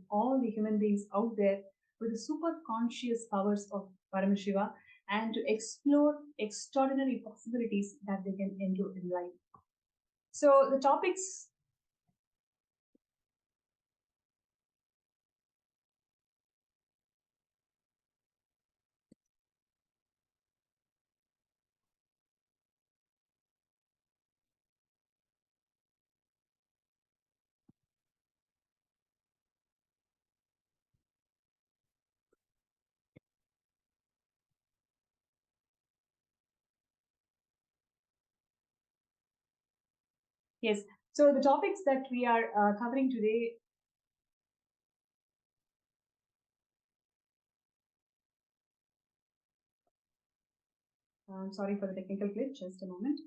all the human beings out there with the super conscious powers of Paramashiva and to explore extraordinary possibilities that they can endure in life. So the topics. Yes. So the topics that we are covering today. Sorry for the technical glitch. Just a moment.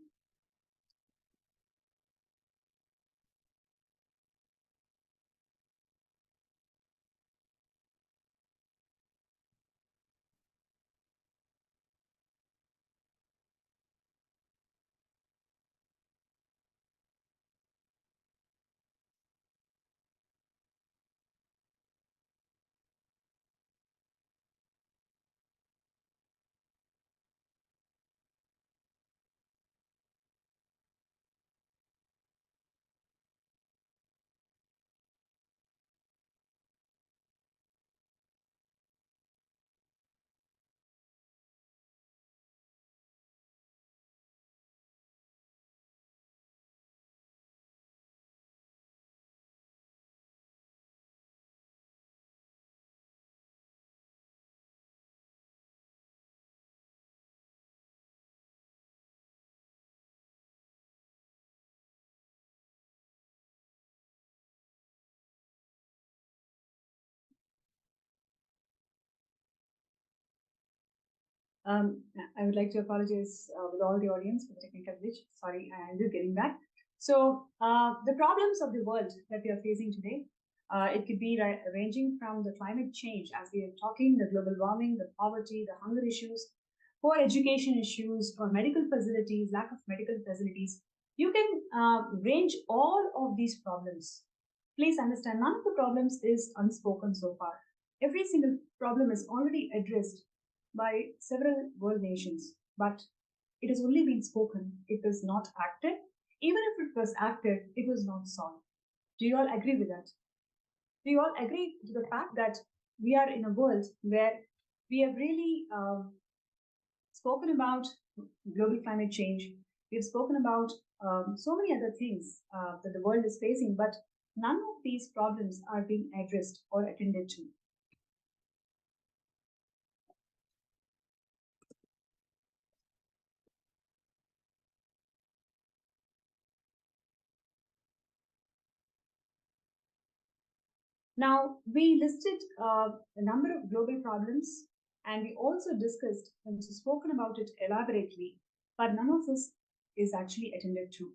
Um, I would like to apologize with all the audience for the technical glitch. Sorry, I'm just getting back. So, the problems of the world that we are facing today, it could be ranging from the climate change, as we are talking, the global warming, the poverty, the hunger issues, poor education issues, or medical facilities, lack of medical facilities. You can range all of these problems. Please understand, none of the problems is unspoken so far. Every single problem is already addressed by several world nations, but it has only been spoken. It was not acted. Even if it was acted, it was not solved. Do you all agree with that? Do you all agree to the fact that we are in a world where we have really spoken about global climate change? We've spoken about so many other things that the world is facing, but none of these problems are being addressed or attended to. Now, we listed a number of global problems and we also discussed and spoken about it elaborately, but none of this is actually attended to.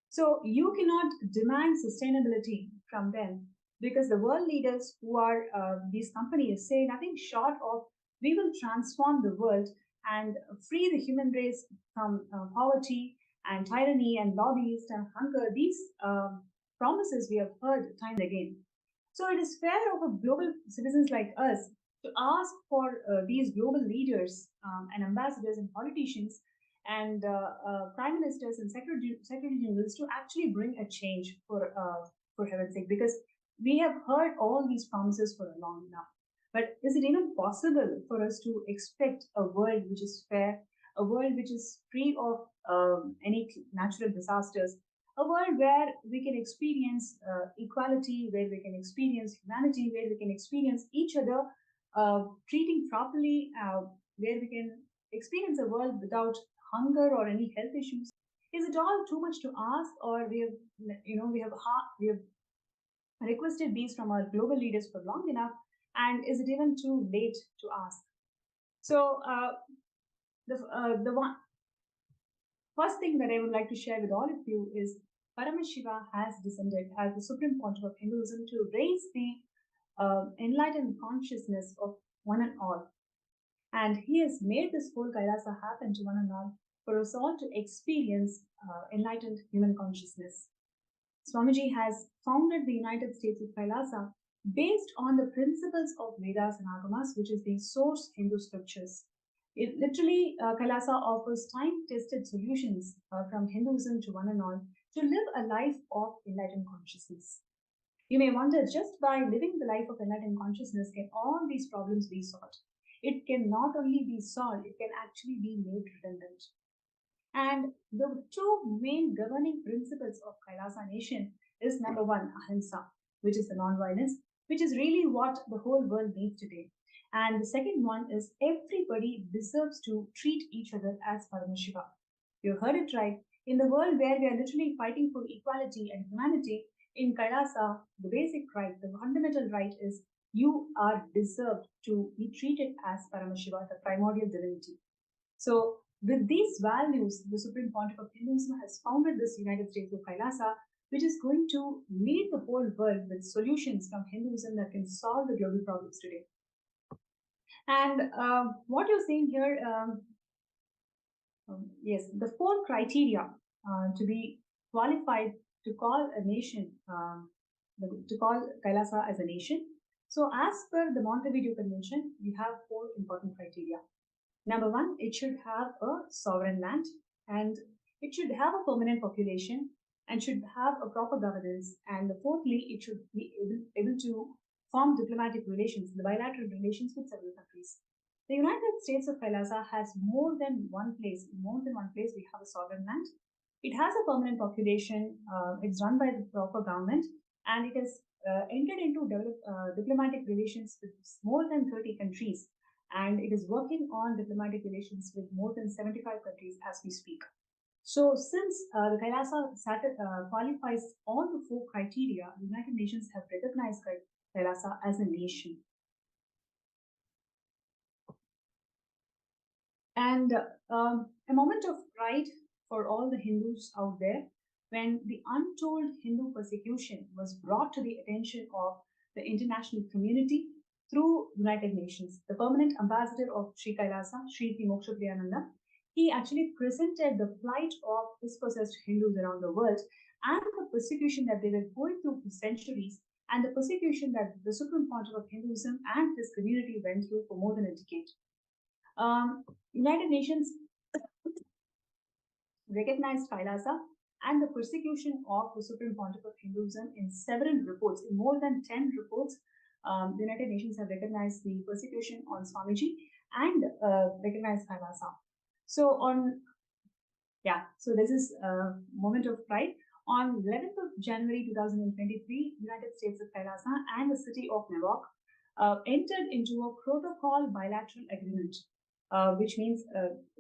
So, you cannot demand sustainability from them because the world leaders who are these companies say nothing short of we will transform the world and free the human race from poverty and tyranny and lobbyist and hunger. These promises we have heard time and again. So it is fair of a global citizens like us to ask for these global leaders and ambassadors and politicians and prime ministers and secretary generals to actually bring a change for heaven's sake, because we have heard all these promises for a long enough. But is it even possible for us to expect a world which is fair, a world which is free of any natural disasters, a world where we can experience equality, where we can experience humanity, where we can experience each other treating properly, where we can experience a world without hunger or any health issues? Is it all too much to ask, or we have requested these from our global leaders for long enough, and is it even too late to ask? So the one first thing that I would like to share with all of you is Paramashiva has descended as the supreme pontiff of Hinduism to raise the enlightened consciousness of one and all. And he has made this whole Kailasa happen to one and all for us all to experience enlightened human consciousness. Swamiji has founded the United States of Kailasa based on the principles of Vedas and Agamas, which is the source Hindu scriptures. It literally, Kailasa offers time-tested solutions from Hinduism to one and all to live a life of enlightened consciousness. You may wonder, just by living the life of enlightened consciousness, can all these problems be solved? It can not only be solved, it can actually be made redundant. And the two main governing principles of Kailasa nation is number one, ahimsa, which is the non-violence, which is really what the whole world needs today. And the second one is everybody deserves to treat each other as Paramashivam. You heard it right. In the world where we are literally fighting for equality and humanity, in Kailasa, the basic right, the fundamental right is you are deserved to be treated as Paramashiva, the primordial divinity. So, with these values, the Supreme Pontiff of Hinduism has founded this United States of Kailasa, which is going to lead the whole world with solutions from Hinduism that can solve the global problems today. And what you're seeing here, yes, the four criteria to be qualified to call a nation, to call Kailasa as a nation. So, as per the Montevideo Convention, we have four important criteria. Number one, it should have a sovereign land, and it should have a permanent population, and should have a proper governance. And fourthly, it should be able to form diplomatic relations, the bilateral relations with several countries. The United States of Kailasa has more than one place. In more than one place, we have a sovereign land. It has a permanent population. It's run by the proper government, and it has entered into diplomatic relations with more than 30 countries, and it is working on diplomatic relations with more than 75 countries as we speak. So, since the Kailasa qualifies all the four criteria, the United Nations have recognized Kailasa as a nation. And a moment of pride for all the Hindus out there when the untold Hindu persecution was brought to the attention of the international community through United Nations. The permanent ambassador of Sri Kailasa, Sri Moksha Priyananda, he actually presented the plight of dispossessed Hindus around the world and the persecution that they were going through for centuries, and the persecution that the Supreme Pontiff of Hinduism and his community went through for more than a decade. United Nations recognized Kailasa and the persecution of the Supreme Pontiff of Hinduism in several reports, in more than 10 reports. The United Nations have recognized the persecution on Swamiji and recognized Kailasa. So so this is a moment of pride. On 11th of January 2023, United States of Kailasa and the city of Newark entered into a protocol bilateral agreement, which means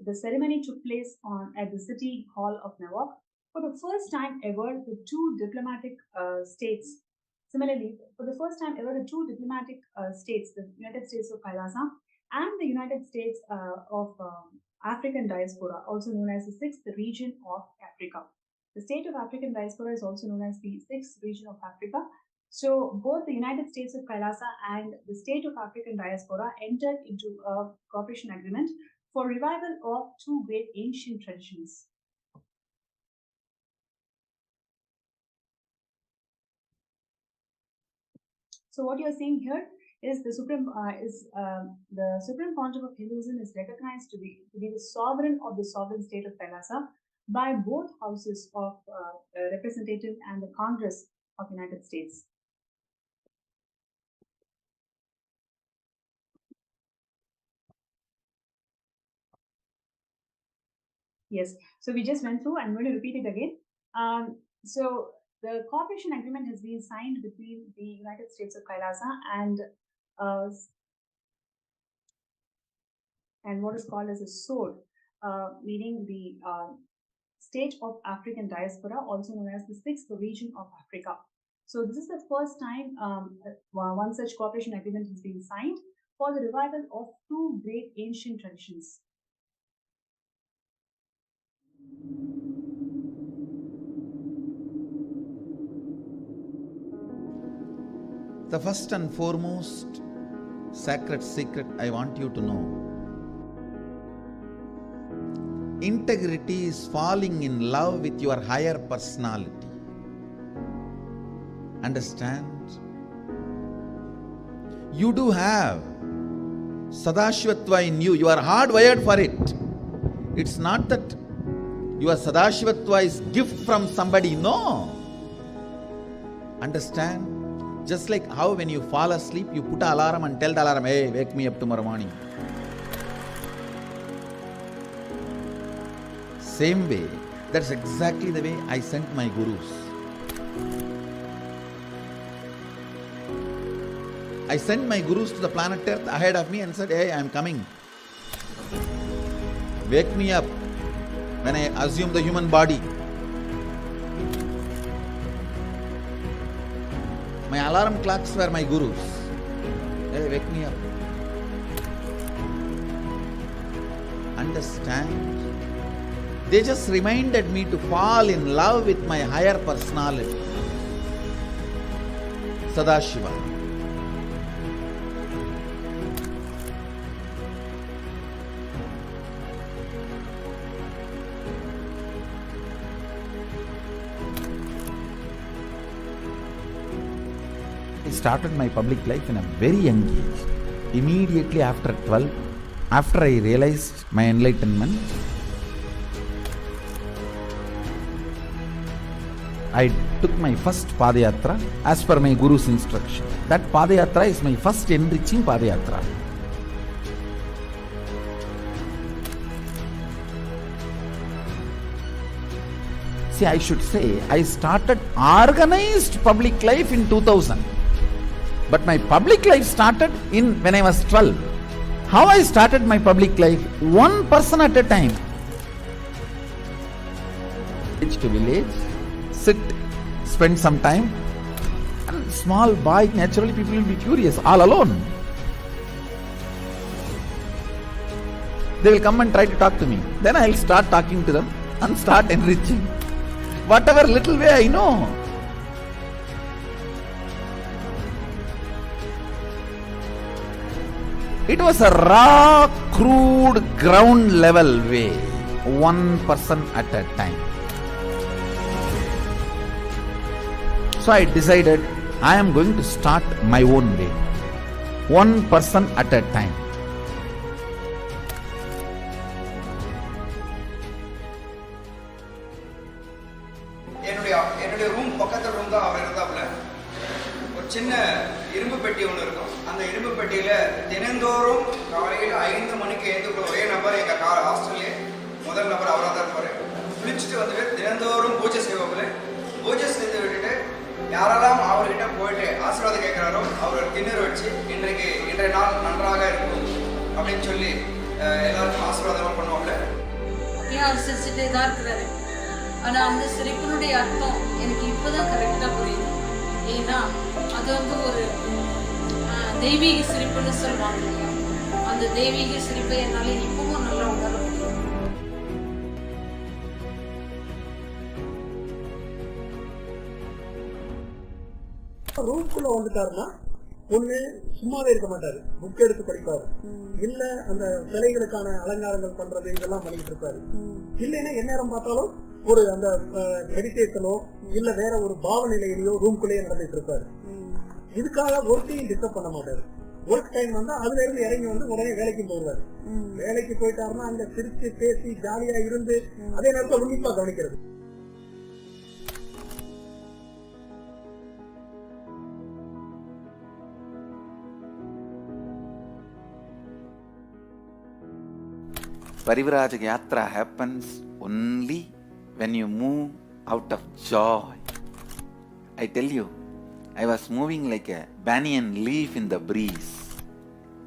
the ceremony took place at the City Hall of Newark. For the first time ever, the two diplomatic states, similarly, for the first time ever, the two diplomatic states, the United States of Kailasa and the United States of African Diaspora, also known as the sixth region of Africa. The state of African Diaspora is also known as the sixth region of Africa. So both the United States of Kailasa and the state of African Diaspora entered into a cooperation agreement for revival of two great ancient traditions. So what you're seeing here is the Supreme Pontiff of Hinduism is recognized to be the sovereign of the sovereign state of Kailasa by both houses of representative and the Congress of United States. Yes, so we just went through. I'm going to repeat it again. So the cooperation agreement has been signed between the United States of Kailasa and what is called as a SOD, meaning the state of African Diaspora, also known as the sixth region of Africa. So this is the first time one such cooperation agreement has been signed for the revival of two great ancient traditions. The first and foremost sacred secret I want you to know: integrity is falling in love with your higher personality. Understand? You do have Sadashivatva in you. You are hardwired for it. It's not that your Sadashivatva is gift from somebody. No. Understand? Just like how when you fall asleep, you put an alarm and tell the alarm, hey, wake me up tomorrow morning. Same way, that's exactly the way I sent my gurus. I sent my gurus to the planet Earth ahead of me and said, hey, I am coming. Wake me up when I assume the human body. My alarm clocks were my gurus. Hey, wake me up. Understand? They just reminded me to fall in love with my higher personality, Sadashiva. I started my public life in a very young age. Immediately after 12, after I realized my enlightenment, I took my first Padayatra as per my Guru's instruction. That Padayatra is my first enriching Padayatra. See, I should say, I started organized public life in 2000. But my public life started when I was 12. How I started my public life? One person at a time. Village to village, sit, spend some time. And small boy, naturally people will be curious, all alone. They will come and try to talk to me. Then I will start talking to them and start enriching. Whatever little way I know. It was a raw, crude, ground level way. One person at a time. So I decided I am going to start my own way. One person at a time. என்னுடைய room பக்கத்துல room தான் அவர் இருந்தாப்புல. ஒரு சின்ன இரும்பு பெட்டி ஒன்று இருக்கும். அந்த இரும்பு பெட்டியில தினந்தோறும் காலையில் 5 மணிக்கு எழுந்துள்ள ஒரே நபர் எங்க ஹாஸ்டல்லே முதல் நபர் அவராக தான் இருப்பாரு. குளிச்சுட்டு வந்துட்டு தினந்தோறும் பூஜை செய்வாப்புல. பூஜை செய்து விட்டுட்டு யாரெல்லாம் அவர்கிட்ட போயிட்டு ஆசீர்வாதம் கேட்கிறாரோ அவர் திண்ணூறு வச்சு இன்றைய நாள் நன்றாக இருக்கும் அப்படின்னு சொல்லி எல்லாருக்கும் ஆசீர்வாதம் பண்ணுவாப்புல. ஏன் அவர் சிரிச்சுட்டே தான் இருக்கிறாரு. ஆனால் அந்த சிரிப்பினுடைய அர்த்தம் எனக்கு இப்போதான் கரெக்டாக புரியுது. ஏன்னா அது ஒரு தெய்வீக சிரிப்புன்னு சொல்லுவாங்க. அந்த தெய்வீக சிரிப்பை என்னால் இப்பவும் நல்லா உணர முடியும். ரூம்குள்ள வந்துட்டாருன்னா ஒண்ணு சும்மாவே இருக்க மாட்டாரு, புக் எடுத்து படிப்பாரு, இல்ல அந்த சிலைகளுக்கான அலங்காரங்கள் பண்றது இதெல்லாம் பண்ணிட்டு இருப்பாரு. இல்லைன்னா எந்நேரம் பார்த்தாலும் ஒரு அந்த மெடிடேஷனோ இல்ல வேற ஒரு பாவ நிலையிலயோ ரூம்குள்ளேயே நடந்துட்டு இருப்பாரு. இதுக்காக ஒர்க்கையும் டிஸ்டர்ப் பண்ண மாட்டாரு. ஒர்க் டைம் வந்தா அதுல இருந்து இறங்கி உடனே வேலைக்கு போயிடுவாரு. வேலைக்கு போயிட்டாருன்னா அங்க சிரிச்சு பேசி ஜாலியா இருந்து அதே நேரத்தில் உன்னிப்பா கவனிக்கிறது. Parivrajaka Yatra happens only when you move out of joy. I tell you, I was moving like a banyan leaf in the breeze.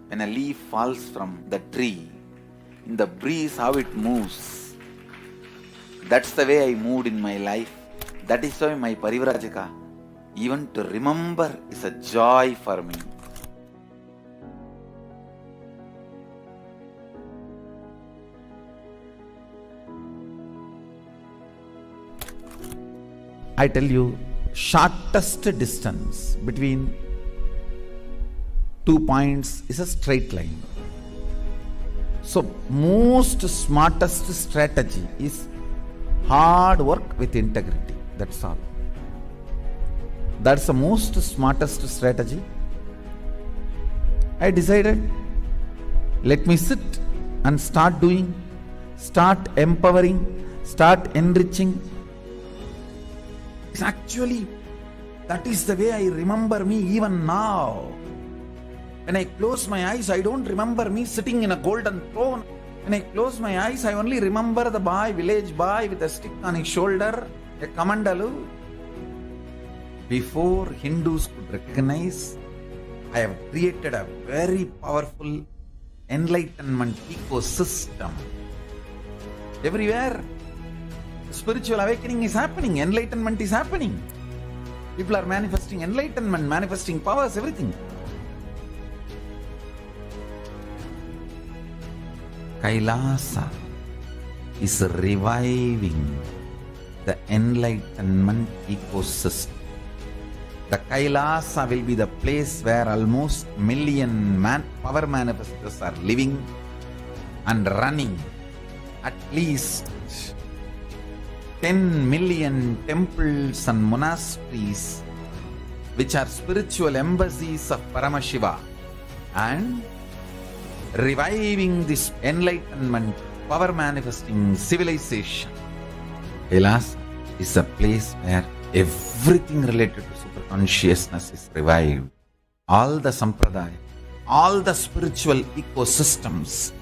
When a leaf falls from the tree, in the breeze how it moves. That's the way I moved in my life. That is why my Parivrajaka, even to remember, is a joy for me. I tell you, shortest distance between 2 points is a straight line. So most smartest strategy is hard work with integrity. That's all. That's the most smartest strategy. I decided, let me sit and start doing, start empowering, start enriching. It's actually, that is the way I remember me even now. When I close my eyes, I don't remember me sitting in a golden throne. When I close my eyes, I only remember the boy, village boy with a stick on his shoulder, a kamandalu. Before Hindus could recognize, I have created a very powerful enlightenment ecosystem. Everywhere, spiritual awakening is happening, enlightenment is happening. People are manifesting enlightenment, manifesting powers, everything. Kailasa is reviving the enlightenment ecosystem. The Kailasa will be the place where almost million power manifestors are living and running. At least 10 million temples and monasteries, which are spiritual embassies of Paramashivam, and reviving this enlightenment, power manifesting civilization. Kailasa is a place where everything related to super consciousness is revived. All the sampradaya, all the spiritual ecosystems.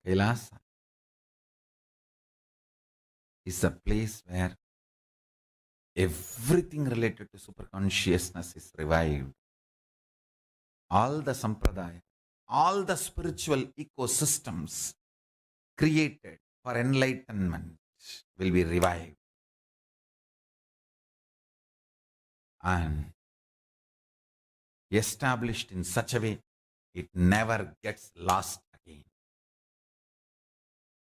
Kailasa is a place where everything related to super consciousness is revived. All the sampradaya, all the spiritual ecosystems created for enlightenment will be revived. And established in such a way, it never gets lost again.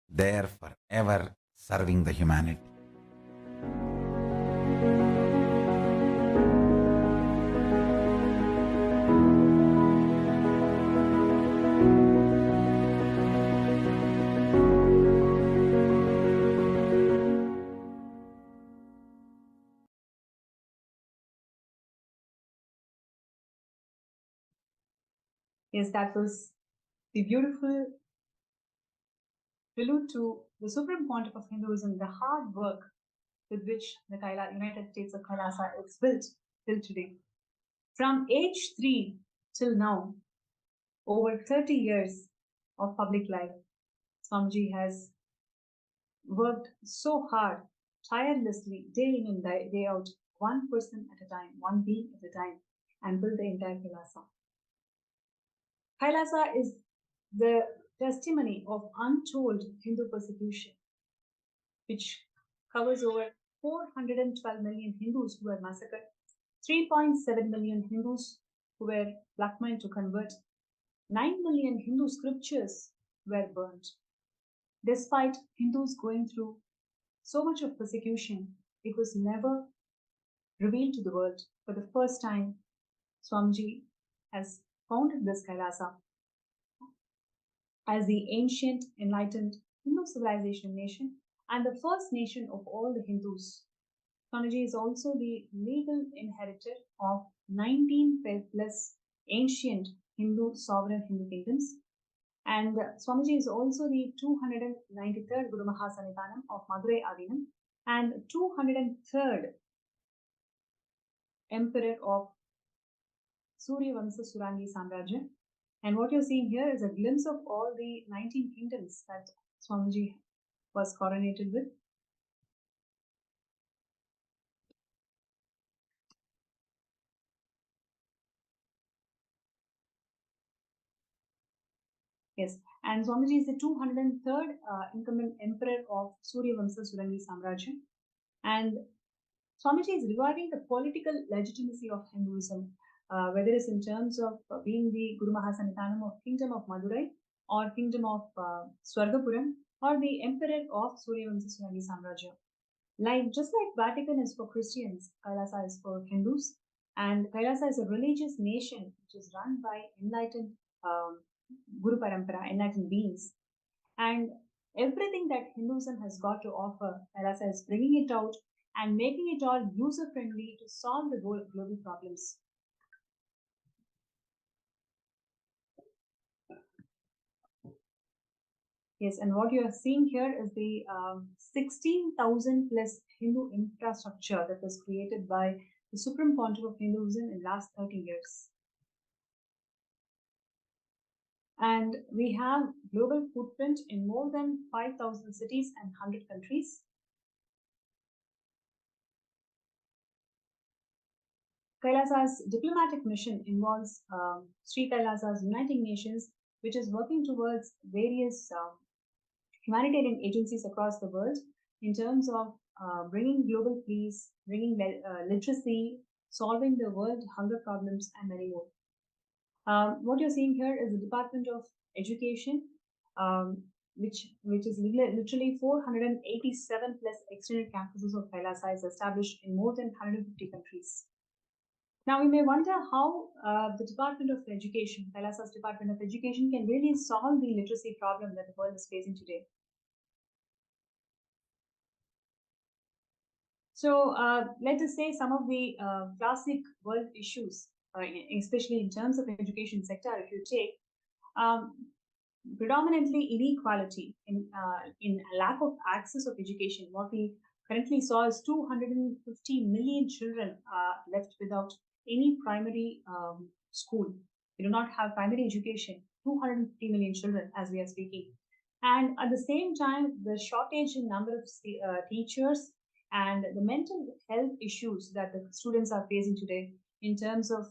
There forever serving the humanity. Yes, that was the beautiful prelude to the supreme pontiff of Hinduism, the hard work with which the United States of Kailasa is built till today. From age 3 till now, over 30 years of public life, Swamiji has worked so hard, tirelessly, day in and day out, one person at a time, one being at a time, and built the entire Kailasa. Kailasa is the testimony of untold Hindu persecution, which covers over 412 million Hindus who were massacred, 3.7 million Hindus who were blackmailed to convert, 9 million Hindu scriptures were burnt. Despite Hindus going through so much of persecution, it was never revealed to the world. For the first time, Swamiji has founded this Kailasa as the ancient, enlightened Hindu civilization nation and the first nation of all the Hindus. Swamiji is also the legal inheritor of 19 plus ancient Hindu sovereign Hindu kingdoms. And Swamiji is also the 293rd Guru Mahasanitanam of Madurai Adinam and 203rd Emperor of Surya Vamsa Surangi Samrajya. And what you're seeing here is a glimpse of all the 19 kingdoms that Swamiji was coronated with. Yes, and Swamiji is the 203rd incumbent emperor of Surya Vamsa Surangi Samrajya. And Swamiji is reviving the political legitimacy of Hinduism, whether it's in terms of being the Guru Mahasanitanam of Kingdom of Madurai or Kingdom of Swargapuram or the Emperor of Surya Vamsa Surangi Samrajya. Just like Vatican is for Christians, Kailasa is for Hindus, and Kailasa is a religious nation which is run by enlightened Guru Parampara, enlightened beings. And everything that Hinduism has got to offer, Kailasa is bringing it out and making it all user-friendly to solve the global problems. Yes, and what you are seeing here is the 16,000 plus Hindu infrastructure that was created by the Supreme Pontiff of Hinduism in the last 30 years. And we have global footprint in more than 5,000 cities and 100 countries. Kailasa's diplomatic mission involves Sri Kailasa's Uniting Nations, which is working towards various humanitarian agencies across the world in terms of bringing global peace, bringing literacy, solving the world hunger problems, and many more. What you're seeing here is the Department of Education, which is literally 487 plus extended campuses of Kailasa is established in more than 150 countries. Now, you may wonder how the Department of Education, Kailasa's Department of Education, can really solve the literacy problem that the world is facing today. So, let us say some of the classic world issues, especially in terms of education sector, if you take predominantly inequality in lack of access of education. What we currently saw is 250 million children left without any primary school. They do not have primary education. 250 million children as we are speaking. And at the same time, the shortage in number of teachers and the mental health issues that the students are facing today in terms of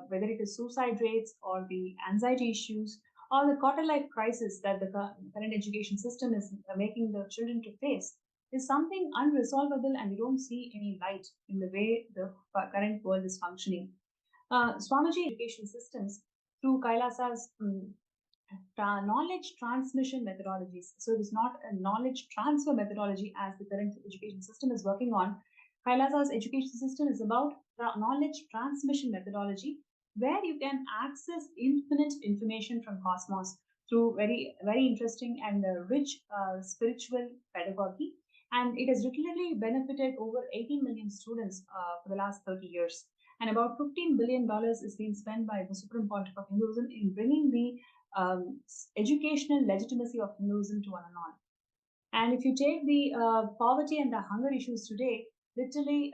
whether it is suicide rates or the anxiety issues or the quarter-life crisis that the current education system is making the children to face is something unresolvable, and we don't see any light in the way the current world is functioning. Swamiji education systems through Kailasa's knowledge transmission methodologies. So it is not a knowledge transfer methodology as the current education system is working on. Kailasa's education system is about knowledge transmission methodology, where you can access infinite information from cosmos through very, very interesting and rich spiritual pedagogy. And it has literally benefited over 18 million students for the last 30 years. And about $15 billion is being spent by the Supreme Pontiff of Hinduism in bringing the educational legitimacy of Hinduism to one and all. And if you take the poverty and the hunger issues today, literally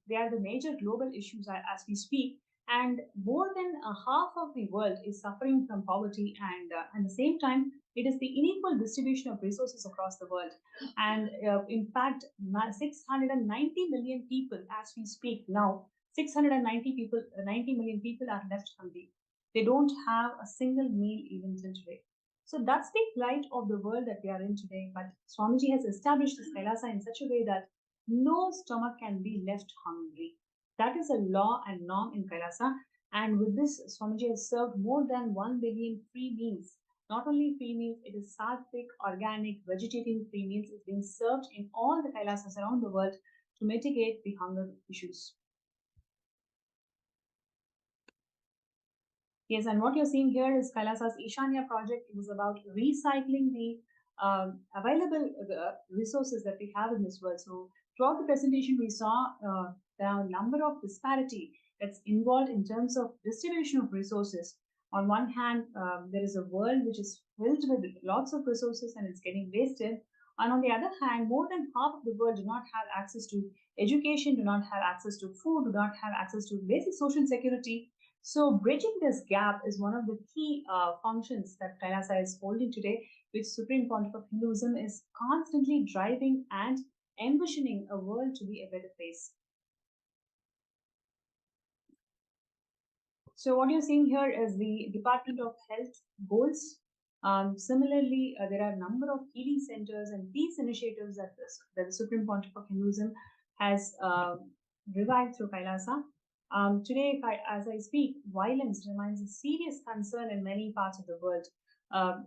they are the major global issues as we speak. And more than half of the world is suffering from poverty, and at the same time, it is the unequal distribution of resources across the world. And in fact, 690 million people, as we speak now, 90 million people are left hungry. They don't have a single meal even till today. So that's the plight of the world that we are in today. But Swamiji has established this Kailasa in such a way that no stomach can be left hungry. That is a law and norm in Kailasa. And with this, Swamiji has served more than 1 billion free meals. Not only free meals, it is sattvic, organic, vegetarian free meals is being served in all the Kailasas around the world to mitigate the hunger issues. Yes, and what you're seeing here is Kailasa's Ishanya project. It is about recycling the available resources that we have in this world. So throughout the presentation, we saw the number of disparity that's involved in terms of distribution of resources. On one hand, there is a world which is filled with lots of resources and it's getting wasted. And on the other hand, more than half of the world do not have access to education, do not have access to food, do not have access to basic social security. So bridging this gap is one of the key functions that Kailasa is holding today, which Supreme Pontiff of Hinduism is constantly driving and envisioning a world to be a better place. So what you're seeing here is the Department of Health goals. Similarly, there are a number of healing centers and peace initiatives that the Supreme Pontiff of Hinduism has revived through Kailasa. Today, as I speak, violence remains a serious concern in many parts of the world.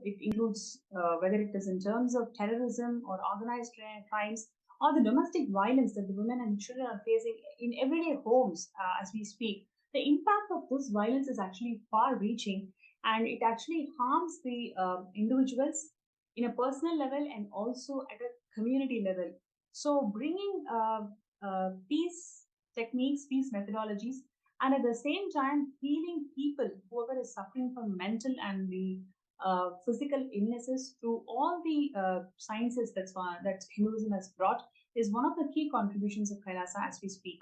It includes whether it is in terms of terrorism or organized crimes or the domestic violence that the women and children are facing in everyday homes as we speak. The impact of this violence is actually far reaching, and it actually harms the individuals in a personal level and also at a community level. So bringing peace techniques, peace methodologies, and at the same time healing people, whoever is suffering from mental and the physical illnesses through all the sciences that Hinduism has brought is one of the key contributions of Kailasa as we speak.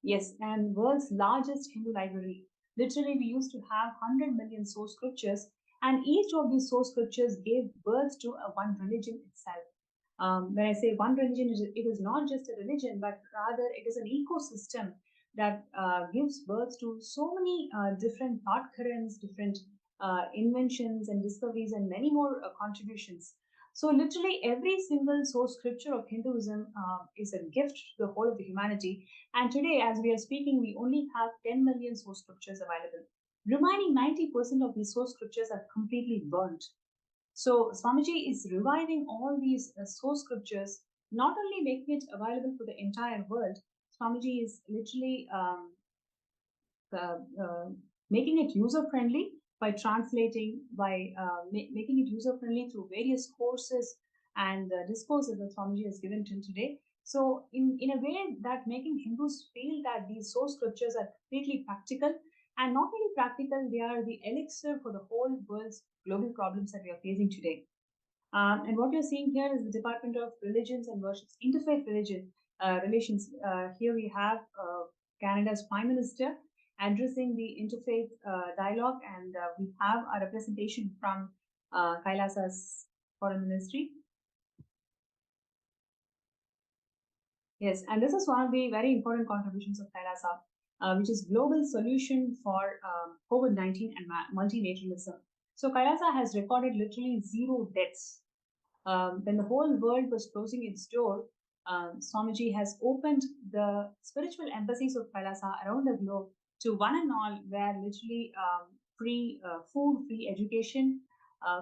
Yes, and world's largest Hindu library. Literally, we used to have 100 million source scriptures, and each of these source scriptures gave birth to a one religion itself. When I say one religion, it is not just a religion, but rather it is an ecosystem that gives birth to so many different thought currents, different inventions and discoveries, and many more contributions. So, literally, every single source scripture of Hinduism is a gift to the whole of the humanity. And today, as we are speaking, we only have 10 million source scriptures available. Remaining 90% of these source scriptures are completely burnt. So, Swamiji is reviving all these source scriptures, not only making it available for the entire world, Swamiji is literally making it user friendly by translating, by making it user friendly through various courses and discourses that Swamiji has given till today. So, in a way that making Hindus feel that these source scriptures are completely practical, and not only practical, they are the elixir for the whole world's global problems that we are facing today. And what you're seeing here is the Department of Religions and Worships, Interfaith Relations. Here we have Canada's Prime Minister addressing the interfaith dialogue, and we have a representation from Kailasa's Foreign Ministry. Yes, and this is one of the very important contributions of Kailasa, which is global solution for COVID-19 and multilateralism. So Kailasa has recorded literally 0 deaths. When the whole world was closing its door, Swamiji has opened the spiritual embassies of Kailasa around the globe to one and all, where literally free food, free education,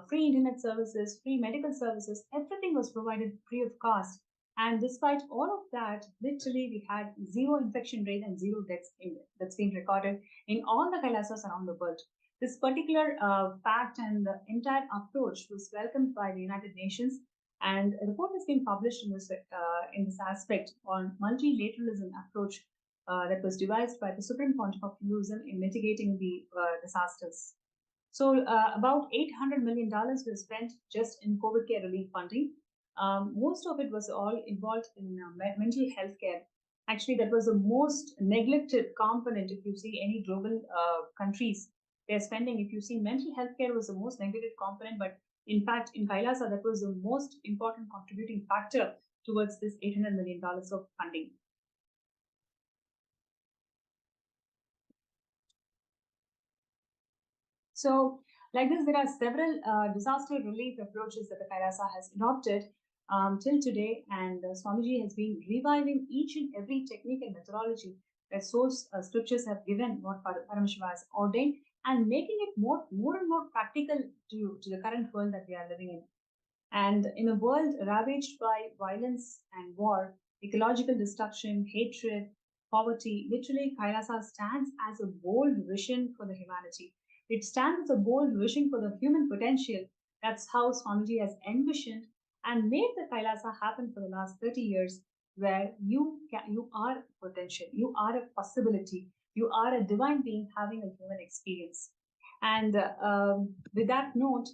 free internet services, free medical services, everything was provided free of cost. And despite all of that, literally we had 0 infection rate and 0 deaths that's been recorded in all the Kailasas around the world. This particular fact and the entire approach was welcomed by the United Nations, and a report has been published in this aspect on multilateralism approach that was devised by the Supreme Pontiff of Hinduism in mitigating the disasters. So about $800 million was spent just in COVID care relief funding. Most of it was all involved in mental health care. Actually, that was the most neglected component. If you see any global countries, they're spending, if you see, mental health care was the most neglected component, but in fact, in Kailasa, that was the most important contributing factor towards this $800 million of funding. So, like this, there are several disaster relief approaches that the Kailasa has adopted till today, and Swamiji has been reviving each and every technique and methodology that source scriptures have given, what Paramashivam has ordained, and making it more and more practical to the current world that we are living in. And in a world ravaged by violence and war, ecological destruction, hatred, poverty, literally Kailasa stands as a bold vision for the humanity. It stands as a bold vision for the human potential. That's how Swamiji has envisioned and made the Kailasa happen for the last 30 years. where you are potential, you are a possibility, you are a divine being having a human experience. And with that note,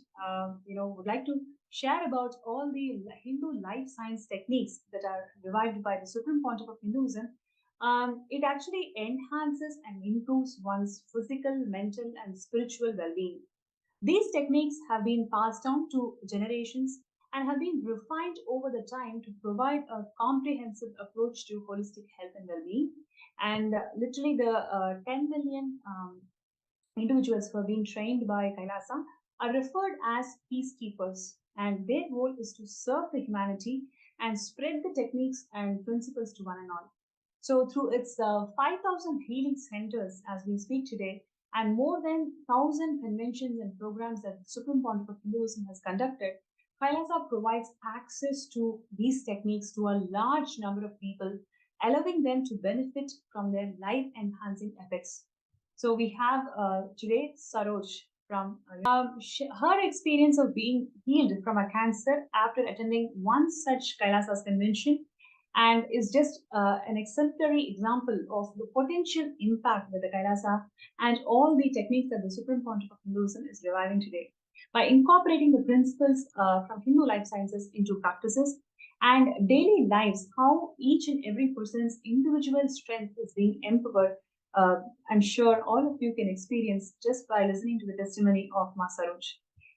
would like to share about all the Hindu life science techniques that are revived by the Supreme Pontiff of Hinduism. It actually enhances and improves one's physical, mental, and spiritual well-being. These techniques have been passed down to generations and have been refined over the time to provide a comprehensive approach to holistic health and well-being. And literally, the 10 million individuals who are being trained by KAILASA are referred as peacekeepers, and their role is to serve the humanity and spread the techniques and principles to one and all. So, through its 5,000 healing centers as we speak today, and more than 1,000 conventions and programs that the Supreme Pontiff of Hinduism has conducted, KAILASA provides access to these techniques to a large number of people, allowing them to benefit from their life enhancing effects. So we have today Saroj from her experience of being healed from a cancer after attending one such Kailasa's convention, and is just an exemplary example of the potential impact that the Kailasa and all the techniques that the Supreme Pontiff of Hinduism is reviving today. By incorporating the principles from Hindu life sciences into practices and daily lives, how each and every person's individual strength is being empowered, I'm sure all of you can experience just by listening to the testimony of Ma Saroj.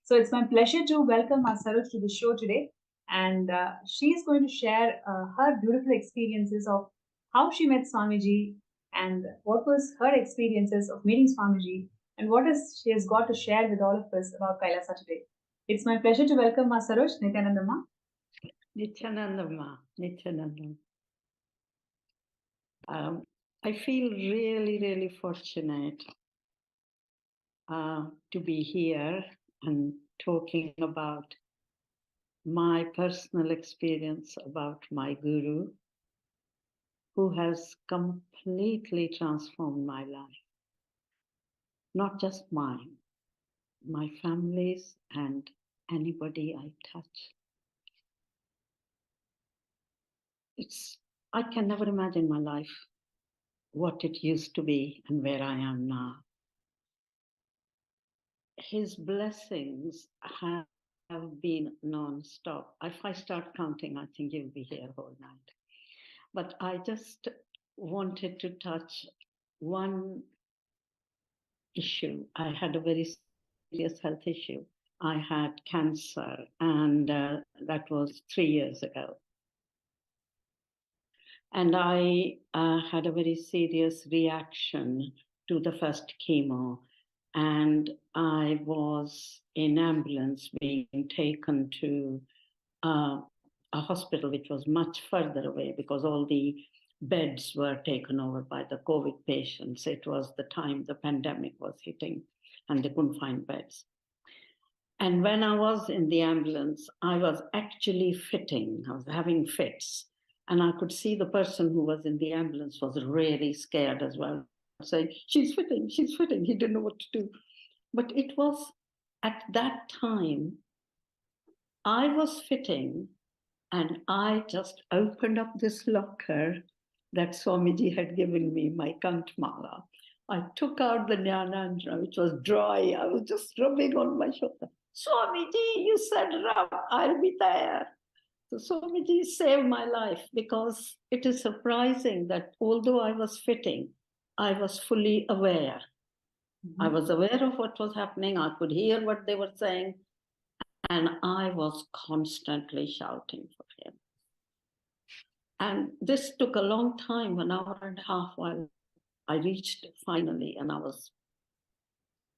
So it's my pleasure to welcome Ma Saroj to the show today. And she is going to share her beautiful experiences of how she met Swamiji and what was her experiences of meeting Swamiji and what is she has got to share with all of us about Kailasa today. It's my pleasure to welcome Ma Saroj, Nithyananda Ma. Nithyananda Ma, Nithyananda. I feel really, really fortunate to be here and talking about my personal experience about my guru, who has completely transformed my life. Not just mine, my family's and anybody I touch. I can never imagine my life, what it used to be and where I am now. His blessings have been non-stop. If I start counting, I think you'll be here all night. But I just wanted to touch one issue. I had a very serious health issue. I had cancer, and that was 3 years ago. And I had a very serious reaction to the first chemo. And I was in ambulance being taken to a hospital which was much further away because all the beds were taken over by the COVID patients. It was the time the pandemic was hitting and they couldn't find beds. And when I was in the ambulance, I was actually fitting. I was having fits. And I could see the person who was in the ambulance was really scared as well, saying, she's fitting, she's fitting. He didn't know what to do. But it was at that time, I was fitting and I just opened up this locker that Swamiji had given me, my Kantmala. I took out the Nithyananda, which was dry. I was just rubbing on my shoulder. Swamiji, you said rub, I'll be there. So Swamiji saved my life because it is surprising that although I was fitting, I was fully aware. Mm-hmm. I was aware of what was happening. I could hear what they were saying. And I was constantly shouting for him. And this took a long time, an hour and a half, while I reached finally, and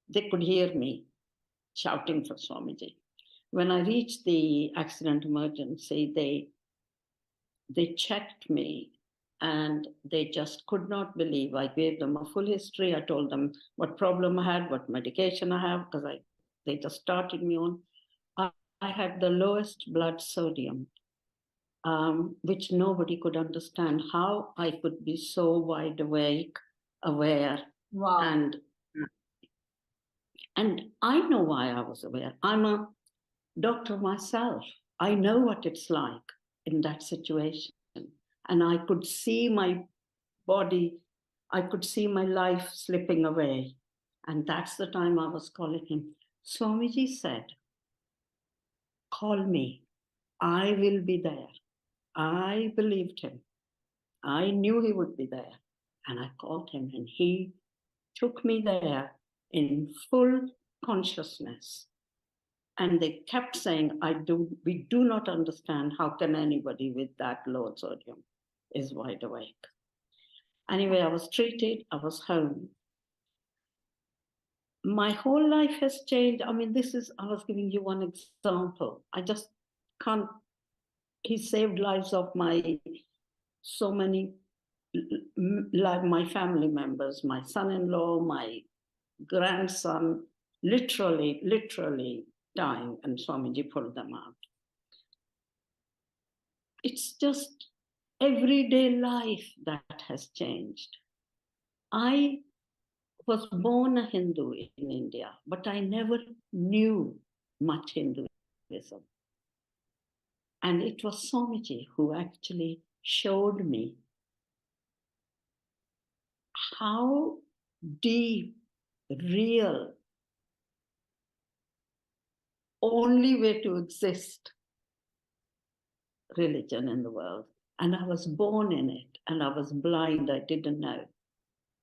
they could hear me shouting for Swamiji. When I reached the accident emergency, they checked me and they just could not believe. I gave them a full history. I told them what problem I had, what medication I have, because they just started me on. I had the lowest blood sodium, which nobody could understand how I could be so wide awake, aware. Wow. And I know why I was aware. I'm a doctor myself. I know what it's like in that situation. and I could see my body, I could see my life slipping away. And that's the time I was calling him. Swamiji said, call me, I will be there. I believed him. I knew he would be there. And I called him, and he took me there in full consciousness. And they kept saying, we do not understand how can anybody with that low sodium is wide awake. Anyway, I was treated, I was home. My whole life has changed. I mean, I was giving you one example. I just can't, he saved lives of so many, my family members, my son-in-law, my grandson, literally dying, and Swamiji pulled them out. It's just everyday life that has changed. I was born a Hindu in India, but I never knew much Hinduism. And it was Swamiji who actually showed me how deep, real, only way to exist religion in the world. And I was born in it, and I was blind, I didn't know.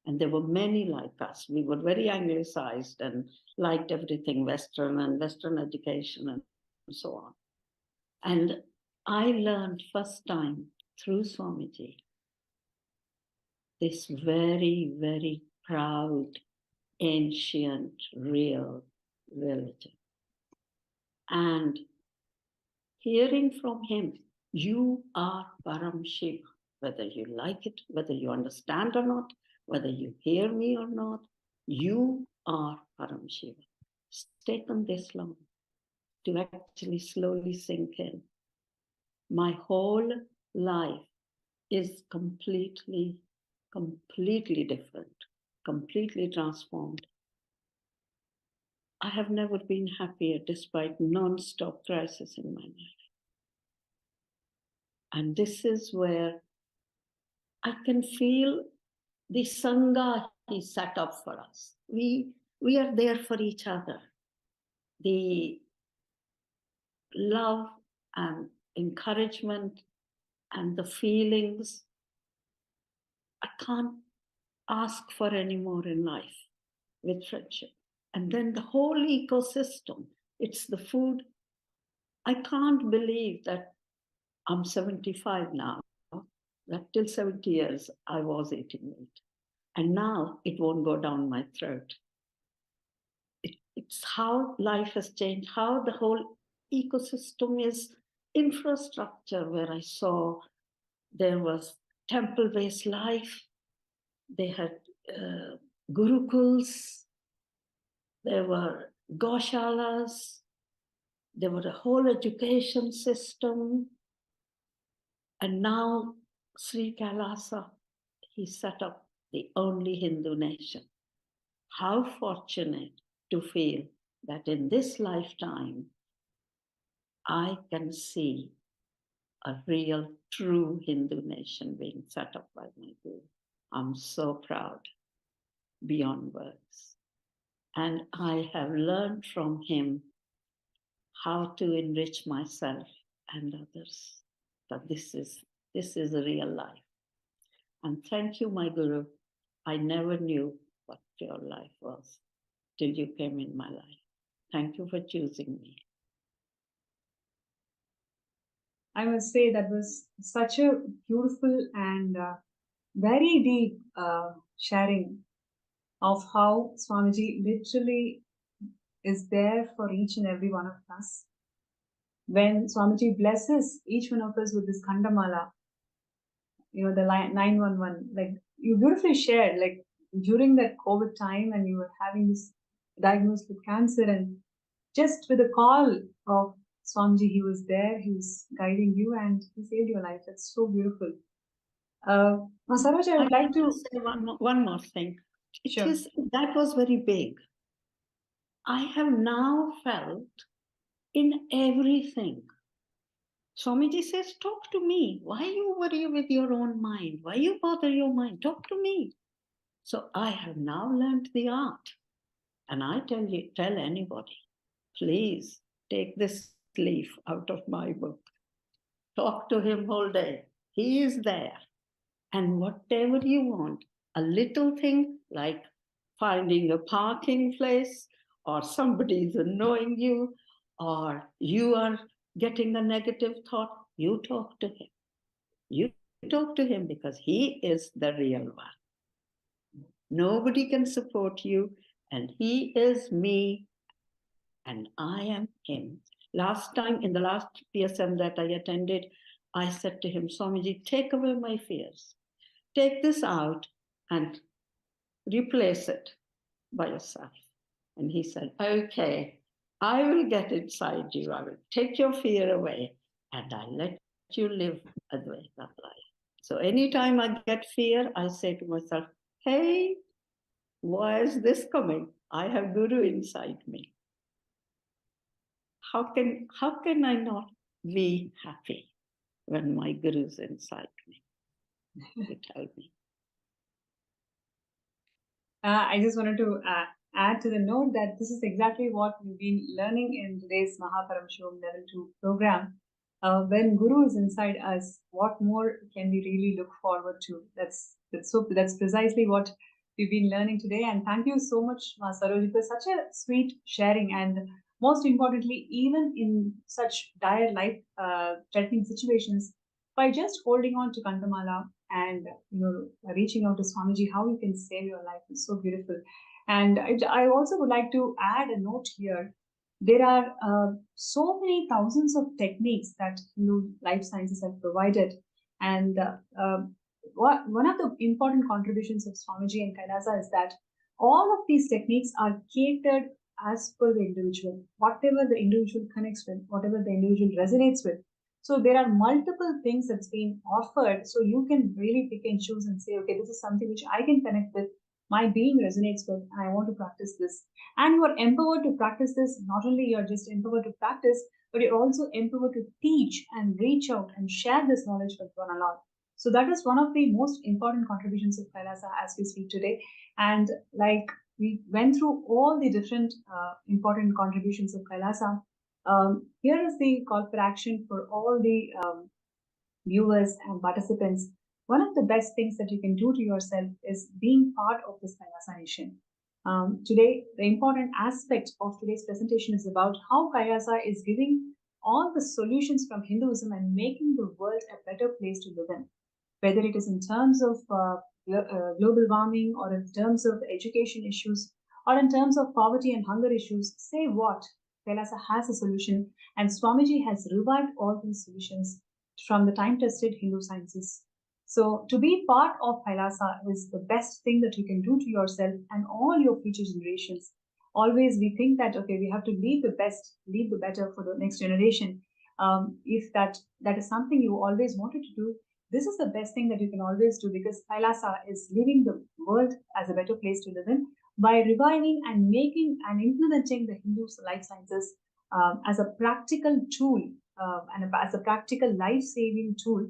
And there were many like us. We were very anglicized and liked everything Western and Western education and so on. And I learned first time through Swamiji this very, very proud, ancient, real religion. And hearing from him, you are Paramashivam, whether you like it, whether you understand or not, whether you hear me or not, you are Paramashivam. It's taken this long to actually slowly sink in. My whole life is completely different, completely transformed. I have never been happier despite non-stop crisis in my life. And this is where I can feel the Sangha he set up for us. We are there for each other. The love and encouragement and the feelings, I can't ask for any more in life with friendship. And then the whole ecosystem, it's the food. I can't believe that I'm 75 now, that till 70 years I was eating meat. And now it won't go down my throat. It's how life has changed, how the whole ecosystem is infrastructure, where I saw there was temple-based life, they had gurukuls, there were goshalas, there was a whole education system. And now Sri KAILASA, he set up the only Hindu nation. How fortunate to feel that in this lifetime, I can see a real, true Hindu nation being set up by my Guru. I'm so proud, beyond words. And I have learned from him how to enrich myself and others. That this is a real life. And thank you, my Guru. I never knew what your life was till you came in my life. Thank you for choosing me. I must say that was such a beautiful and very deep sharing of how Swamiji literally is there for each and every one of us. When Swamiji blesses each one of us with this Khandamala, the 911, like you beautifully shared, like during that COVID time and you were having this diagnosed with cancer, and just with a call of Swamiji, he was there, he was guiding you, and he saved your life. That's so beautiful. Saroj, I would like to say one more thing. Sure. That was very big. I have now felt in everything Swamiji says, talk to me. Why you worry with your own mind? Why you bother your mind? Talk to me. So I have now learned the art. And I tell anybody, please take this leaf out of my book. Talk to him all day. He is there. And whatever you want, a little thing like finding a parking place, or somebody is annoying you, or you are getting a negative thought, you talk to him. You talk to him because he is the real one. Nobody can support you, and he is me, and I am him. Last time, in the last PSM that I attended, I said to him, Swamiji, take away my fears. Take this out and replace it by yourself. And he said, okay, I will get inside you. I will take your fear away and I let you live a Advaita life. So anytime I get fear, I say to myself, hey, why is this coming? I have Guru inside me. How can I not be happy when my Guru is inside me? You tell me. I just wanted to add to the note that this is exactly what we've been learning in today's Paramashivam Level 2 program. When Guru is inside us, what more can we really look forward to? That's precisely what we've been learning today. And thank you so much, Ma Saroj, for such a sweet sharing. And most importantly, even in such dire life-threatening situations, by just holding on to Kandamala and reaching out to Swamiji, how you can save your life is so beautiful. And I also would like to add a note here. There are so many thousands of techniques that life sciences have provided, and one of the important contributions of Swamiji and Kailasa is that all of these techniques are catered as per the individual, whatever the individual connects with, whatever the individual resonates with. So there are multiple things that's being offered. So you can really pick and choose and say, okay, this is something which I can connect with, my being resonates with, and I want to practice this. And you are empowered to practice this. Not only you're just empowered to practice, but you're also empowered to teach and reach out and share this knowledge with one another. So that is one of the most important contributions of Kailasa as we speak today. And like we went through all the different important contributions of Kailasa, here is the call for action for all the viewers and participants. One of the best things that you can do to yourself is being part of this Kailasa nation. Today, the important aspect of today's presentation is about how Kailasa is giving all the solutions from Hinduism and making the world a better place to live in. Whether it is in terms of global warming, or in terms of education issues, or in terms of poverty and hunger issues, say what? Kailasa has a solution, and Swamiji has revived all these solutions from the time-tested Hindu sciences. So to be part of Kailasa is the best thing that you can do to yourself and all your future generations. Always we think that, okay, we have to leave the best, leave the better for the next generation. If that is something you always wanted to do, this is the best thing that you can always do, because Kailasa is leaving the world as a better place to live in by reviving and making and implementing the Hindu life sciences as a practical tool and as a practical life-saving tool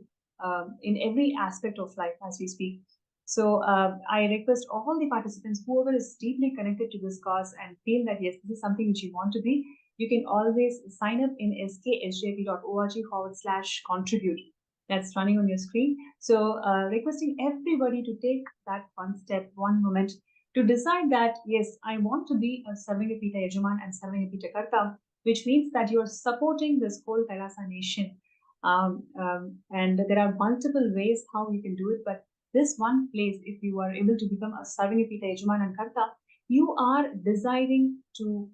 in every aspect of life as we speak. So I request all the participants, whoever is deeply connected to this cause and feel that yes, this is something which you want to be, you can always sign up in sksjp.org/contribute. That's running on your screen. So requesting everybody to take that one step, one moment, to decide that, yes, I want to be a Sarvangapita Yajaman and Sarvangapita Karta, which means that you're supporting this whole Kailasa nation. And there are multiple ways how you can do it, but this one place, if you are able to become a Sarvangapita Yajaman and Karta, you are deciding to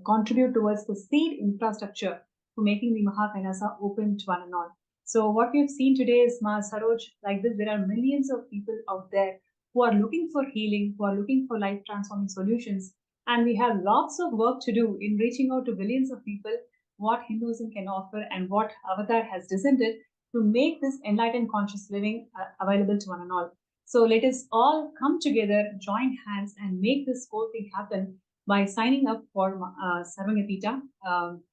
contribute towards the seed infrastructure for making the Kailasa open to one and all. So what we've seen today is, Ma Saroj, like this, there are millions of people out there who are looking for healing, who are looking for life-transforming solutions. And we have lots of work to do in reaching out to billions of people what Hinduism can offer and what Avatar has descended to make this enlightened conscious living available to one and all. So let us all come together, join hands, and make this whole thing happen by signing up for Sarvangapita.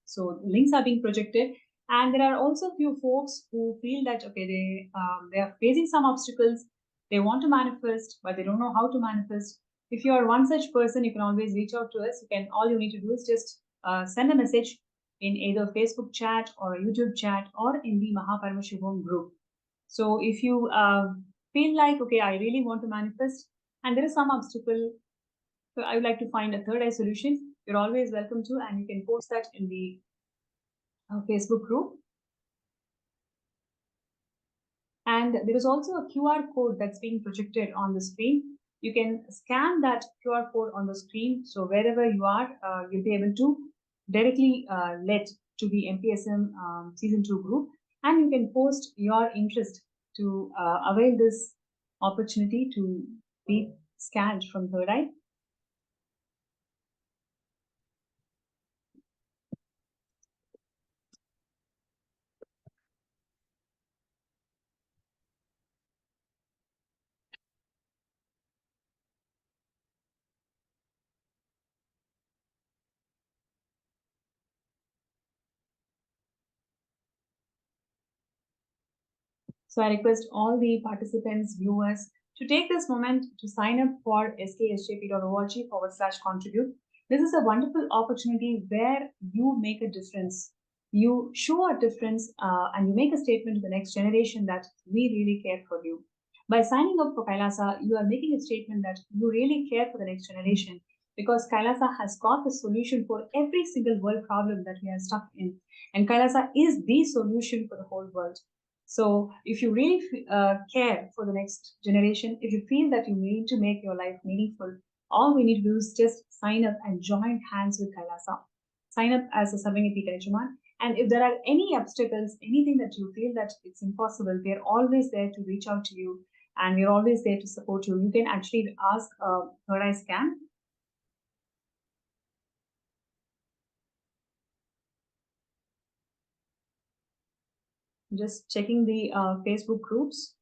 So links are being projected. And there are also few folks who feel that, okay, they are facing some obstacles. They want to manifest, but they don't know how to manifest. If you are one such person, you can always reach out to us. All you need to do is just send a message in either Facebook chat or YouTube chat or in the Paramashivam group. So if you feel like, okay, I really want to manifest and there is some obstacle, so I would like to find a third eye solution, you're always welcome to, and you can post that in the Facebook group. And there is also a QR code that's being projected on the screen. You can scan that QR code on the screen. So wherever you are, you'll be able to directly lead to the MPSM Season 2 group. And you can post your interest to avail this opportunity to be scanned from Third Eye. So I request all the participants, viewers, to take this moment to sign up for sksjp.org/contribute. This is a wonderful opportunity where you make a difference. You show a difference and you make a statement to the next generation that we really care for you. By signing up for Kailasa, you are making a statement that you really care for the next generation, because Kailasa has got the solution for every single world problem that we are stuck in. And Kailasa is the solution for the whole world. So if you really care for the next generation, if you feel that you need to make your life meaningful, all we need to do is just sign up and join hands with Kailasa. Sign up as a Sarvangati Kailachaman. And if there are any obstacles, anything that you feel that it's impossible, we are always there to reach out to you, and we're always there to support you. You can actually ask Third Eye Scan. Just checking the Facebook groups.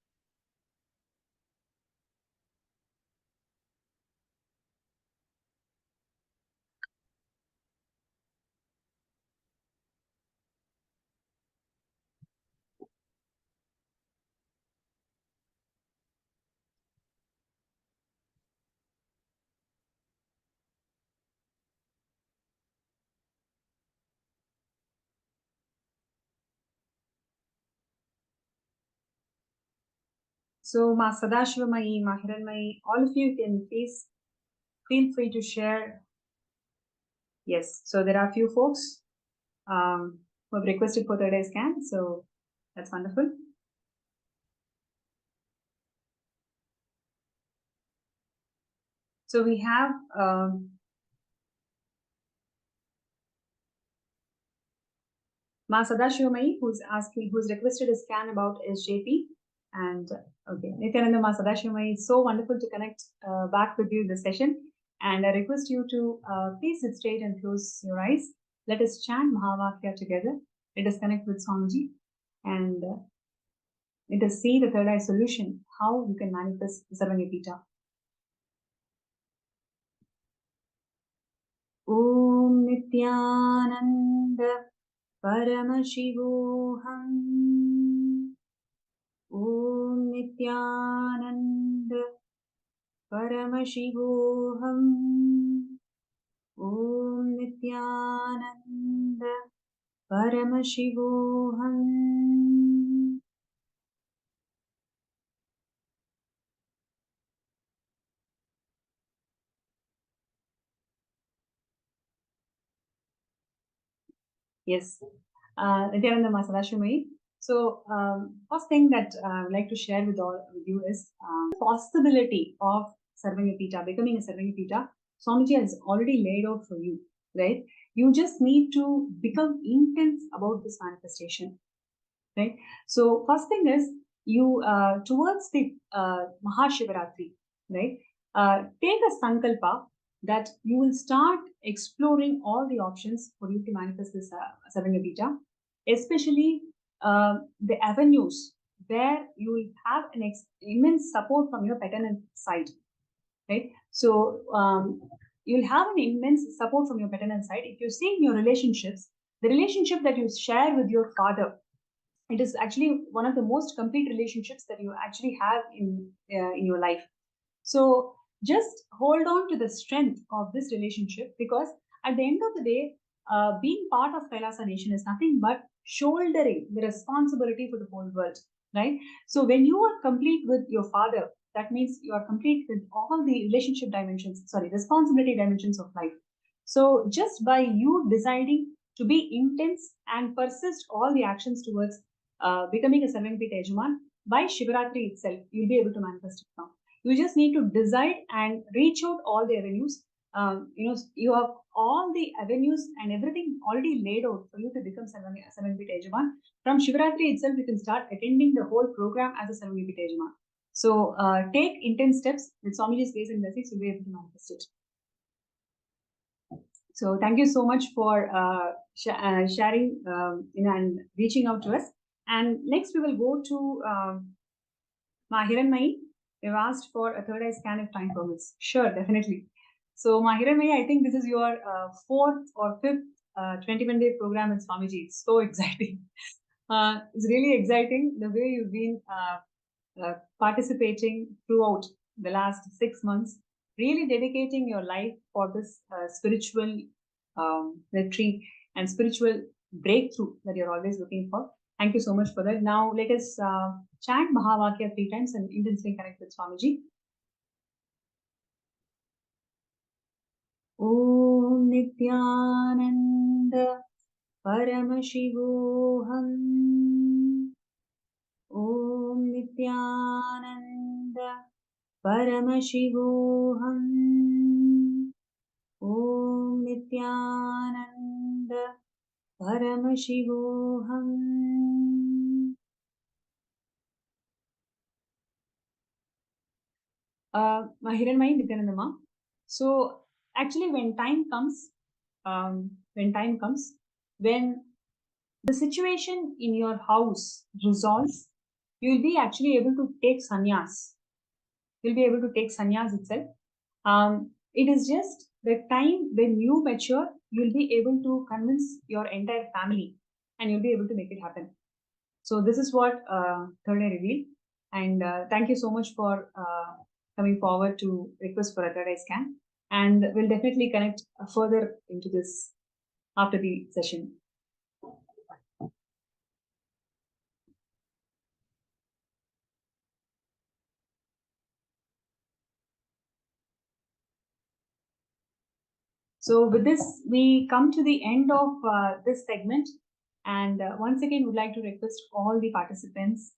So, Ma Sadashivamai, Ma Hiranmai, all of you can please feel free to share. Yes, so there are a few folks who have requested for Third Eye Scan, so that's wonderful. So we have Ma Sadashivamai, who's requested a scan about SJP. And okay, Nithyananda, Ma Sadashivamai, it's so wonderful to connect back with you in this session. And I request you to please sit straight and close your eyes. Let us chant Mahavakya together. Let us connect with Swamiji and let us see the third eye solution, how you can manifest Sarvangapita. Om Nithyananda Paramashivam. Om Nithyananda Paramashivam. Om Nithyananda Paramashivam. Yes, Nithyananda Masadashumi. So, first thing that I would like to share with you is the possibility of Sarvangapita, becoming a Sarvangapita. Swamiji has already laid out for you, right? You just need to become intense about this manifestation, right? So, first thing is you towards the Mahashivaratri, right? Take a sankalpa that you will start exploring all the options for you to manifest this Sarvangapita, especially the avenues where you will have an immense support from your paternal side, right? So you'll have an immense support from your paternal side. If you see in your relationships, the relationship that you share with your father, it is actually one of the most complete relationships that you actually have in your life. So just hold on to the strength of this relationship, because at the end of the day, being part of Kailasa Nation is nothing but shouldering the responsibility for the whole world, right? So when you are complete with your father, that means you are complete with all the responsibility dimensions of life. So just by you deciding to be intense and persist all the actions towards becoming a Sarvangapita Yajaman, by Shivaratri itself, you'll be able to manifest it now. You just need to decide and reach out all the avenues. You have all the avenues and everything already laid out for you to become Sarvangapita Yajaman. From Shivaratri itself, you can start attending the whole program as a Sarvangapita Yajaman. So take intense steps. With Swamiji's grace and blessings, you'll be able to manifest it. So thank you so much for sharing and reaching out to us. And next we will go to Mahiranmai. They've asked for a third eye scan if time permits. Sure, definitely. So Mahiranmai, I think this is your fourth or fifth 21-day program in Swamiji. It's so exciting. It's really exciting the way you've been participating throughout the last 6 months, really dedicating your life for this spiritual retreat and spiritual breakthrough that you're always looking for. Thank you so much for that. Now let us chant Mahavakya 3 times and intensely connect with Swamiji. Om Nithyananda Paramashivam. Om Nithyananda Paramashivam. Om Nithyananda Paramashivam. Mahiranmai Nithyanandama. So actually, when time comes, when the situation in your house resolves, you will be actually able to take sannyas. You'll be able to take sannyas itself. It is just the time when you mature, you'll be able to convince your entire family and you'll be able to make it happen. So this is what third eye revealed. And thank you so much for coming forward to request for a third eye scan. And we'll definitely connect further into this after the session. So with this, we come to the end of this segment. And once again, would like to request all the participants,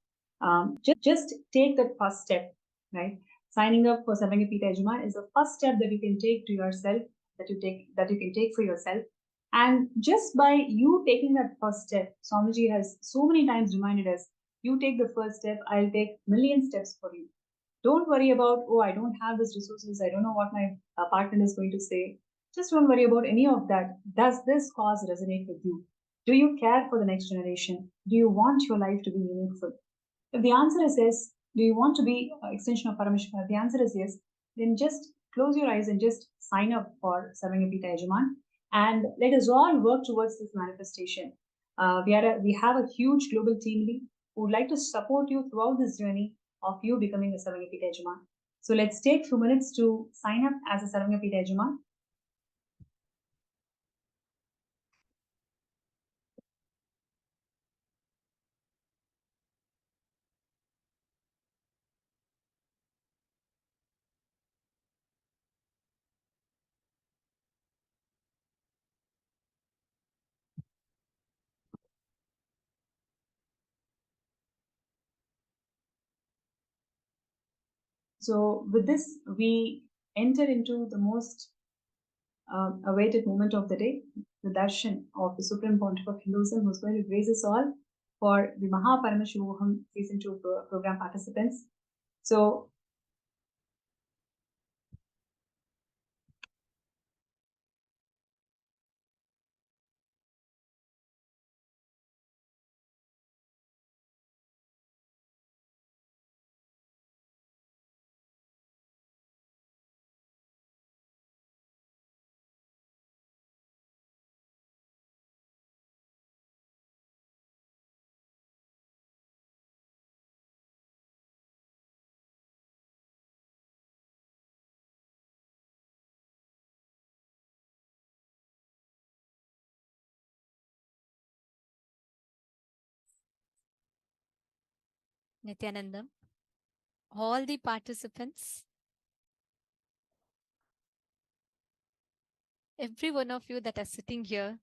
just take that first step, right? Signing up for Sarvangapita Yajaman is the first step that you can take to yourself, that you can take for yourself. And just by you taking that first step, Swamiji has so many times reminded us, you take the first step, I'll take million steps for you. Don't worry about, oh, I don't have these resources, I don't know what my partner is going to say. Just don't worry about any of that. Does this cause resonate with you? Do you care for the next generation? Do you want your life to be meaningful? If the answer is yes, do you want to be an extension of Paramashivam? If the answer is yes, then just close your eyes and just sign up for Sarvangapita Yajaman. And let us all work towards this manifestation. We have a huge global team lead who would like to support you throughout this journey of you becoming a Sarvangapita Yajaman. So let's take a few minutes to sign up as a Sarvangapita Yajaman. So with this, we enter into the most awaited moment of the day, the darshan of the Supreme Pontiff of Hinduism, who's going to grace us all for the Paramashivam Season 2 program participants. So Nithyananda, all the participants, every one of you that are sitting here,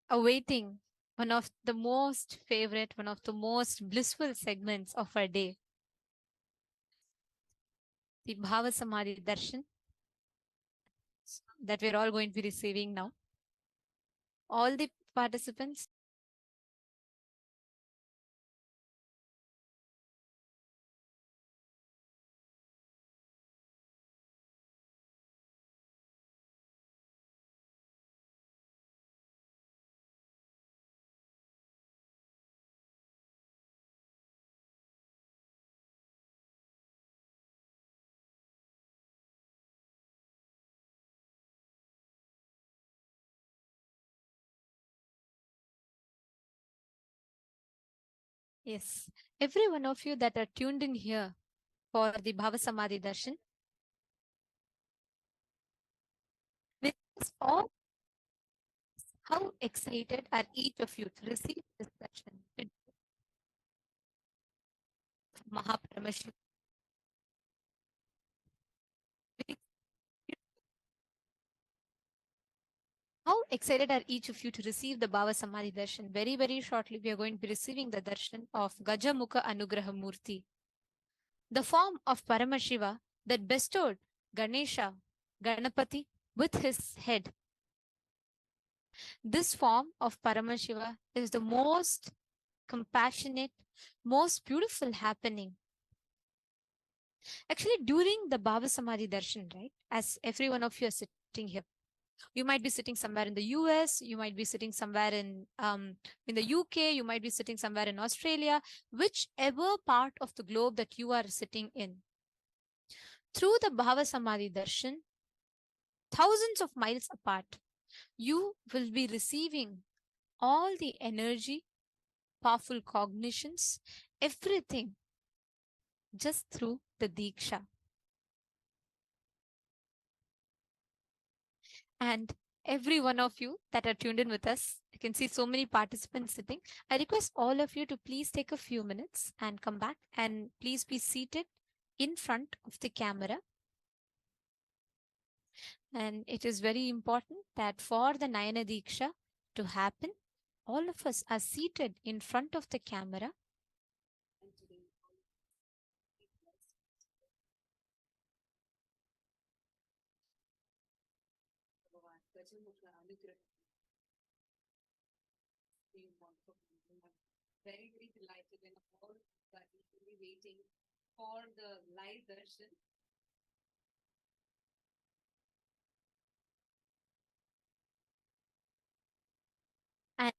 awaiting one of the most favorite, one of the most blissful segments of our day, the Bhava Samadhi Darshan that we're all going to be receiving now. All the participants, yes, every one of you that are tuned in here for the Bhava Samadhi Darshan, with us all, how excited are each of you to receive this darshan? Mahaparamashivam. How excited are each of you to receive the Bhava Samadhi Darshan? Very, very shortly, we are going to be receiving the darshan of Gajamukha Anugraha Murti, the form of Paramashiva that bestowed Ganesha, Ganapati, with his head. This form of Paramashiva is the most compassionate, most beautiful happening. Actually, during the Bhava Samadhi Darshan, right, as every one of you are sitting here, you might be sitting somewhere in the US, you might be sitting somewhere in the UK, you might be sitting somewhere in Australia, whichever part of the globe that you are sitting in. Through the Bhava Samadhi Darshan, thousands of miles apart, you will be receiving all the energy, powerful cognitions, everything just through the Diksha. And every one of you that are tuned in with us, I can see so many participants sitting. I request all of you to please take a few minutes and come back and please be seated in front of the camera. And it is very important that for the Nayana Diksha to happen, all of us are seated in front of the camera. Very, very delighted and all that we will be waiting for the live darshan. And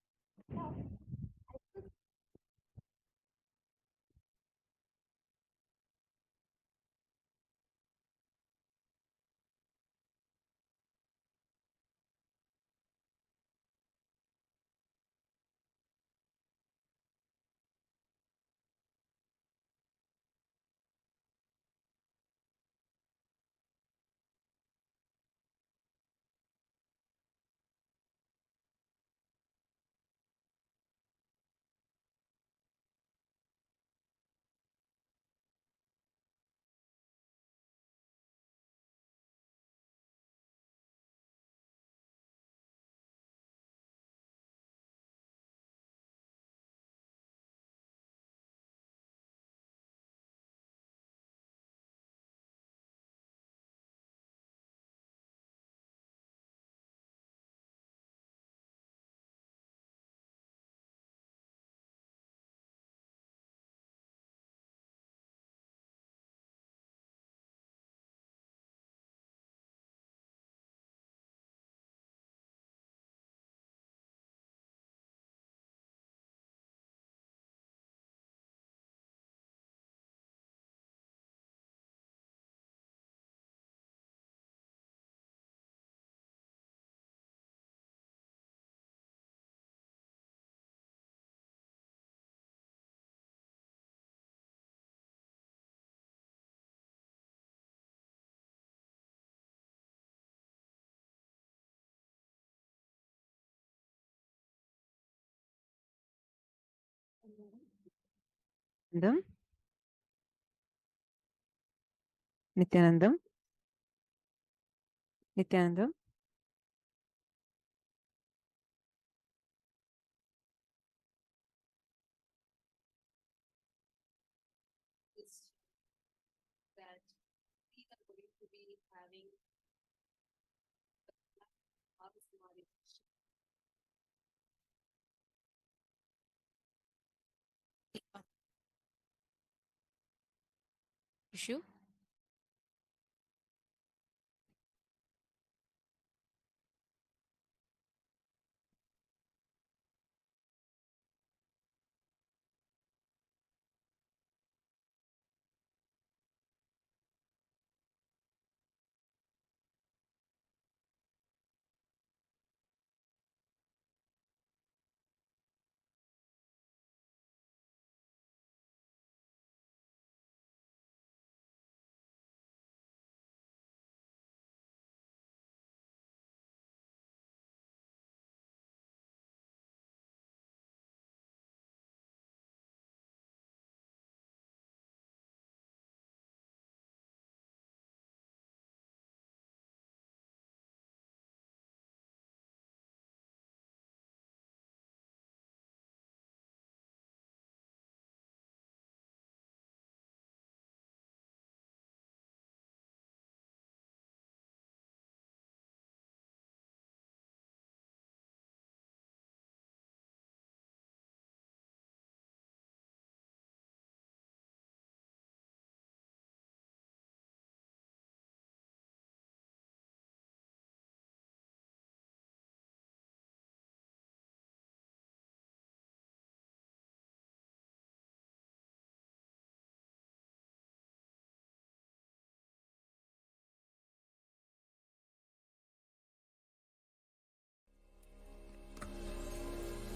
Nithyanandam? Nithyanandam? Nithyanandam? That we are going to be having Issue?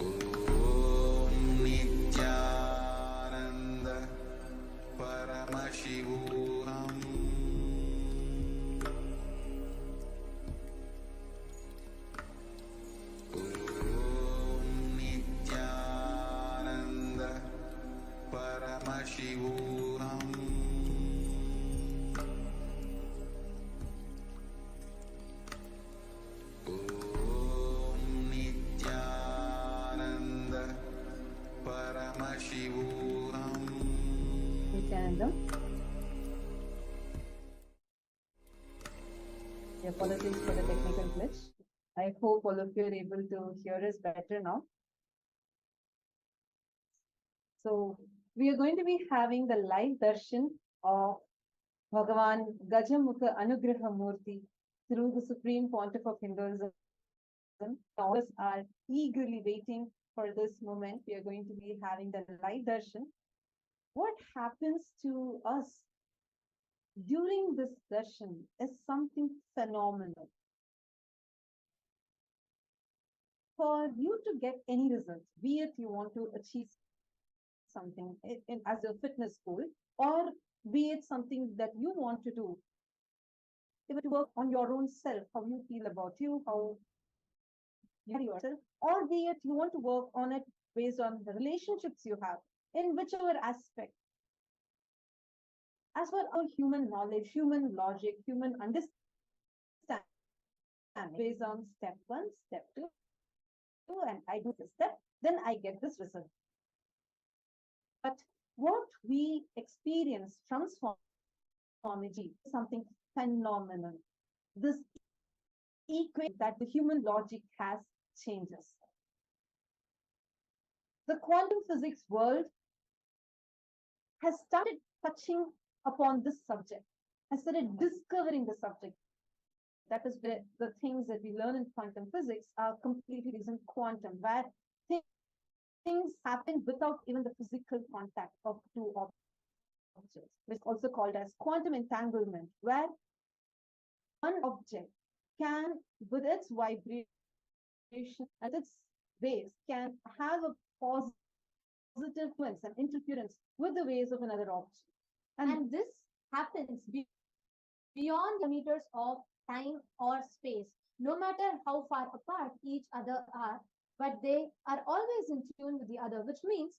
ॐ नित्यानन्द परमशिवोऽहम् ॐ नित्यानन्द परमशिवोऽहम् ॐ नित्यानन्द परमशिवोऽहम् Nithyanandam? Apologies for the technical glitch. I hope all of you are able to hear us better now. So we are going to be having the live darshan of Bhagavan Gajamukha Anugraha Murti through the Supreme Pontiff of Hinduism. All of us are eagerly waiting for this moment. We are going to be having the live darshan. What happens to us during this darshan is something phenomenal. For you to get any results, be it you want to achieve something as a fitness goal, or be it something that you want to do, even to work on your own self, how you feel about you, how you are yourself, or be it you want to work on it based on the relationships you have, in whichever aspect. As for our human knowledge, human logic, human understanding, based on step 1, step 2, and I do this step, then I get this result. But what we experience transformology is something phenomenal. This equation that the human logic has changes. The quantum physics world has started touching upon this subject, has started discovering the subject. That is where the things that we learn in quantum physics are completely based on quantum, where things happen without even the physical contact of two objects, which is also called as quantum entanglement, where one object can, with its vibration and its waves, can have a positive influence and interference with the waves of another object. And this happens beyond the meters of time or space, no matter how far apart each other are, but they are always in tune with the other, which means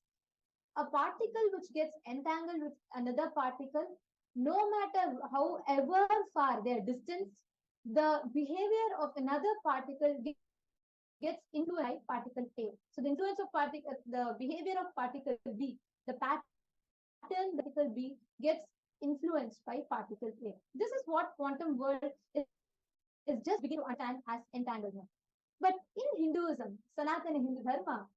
a particle which gets entangled with another particle, no matter however far their distance, the behavior of another particle gets influenced by particle A. So the influence of particle, the behavior of particle B, the pattern particle B gets influenced by particle A. This is what quantum world is just beginning to understand as entanglement. But in Hinduism, Sanatana Hindu Dharma,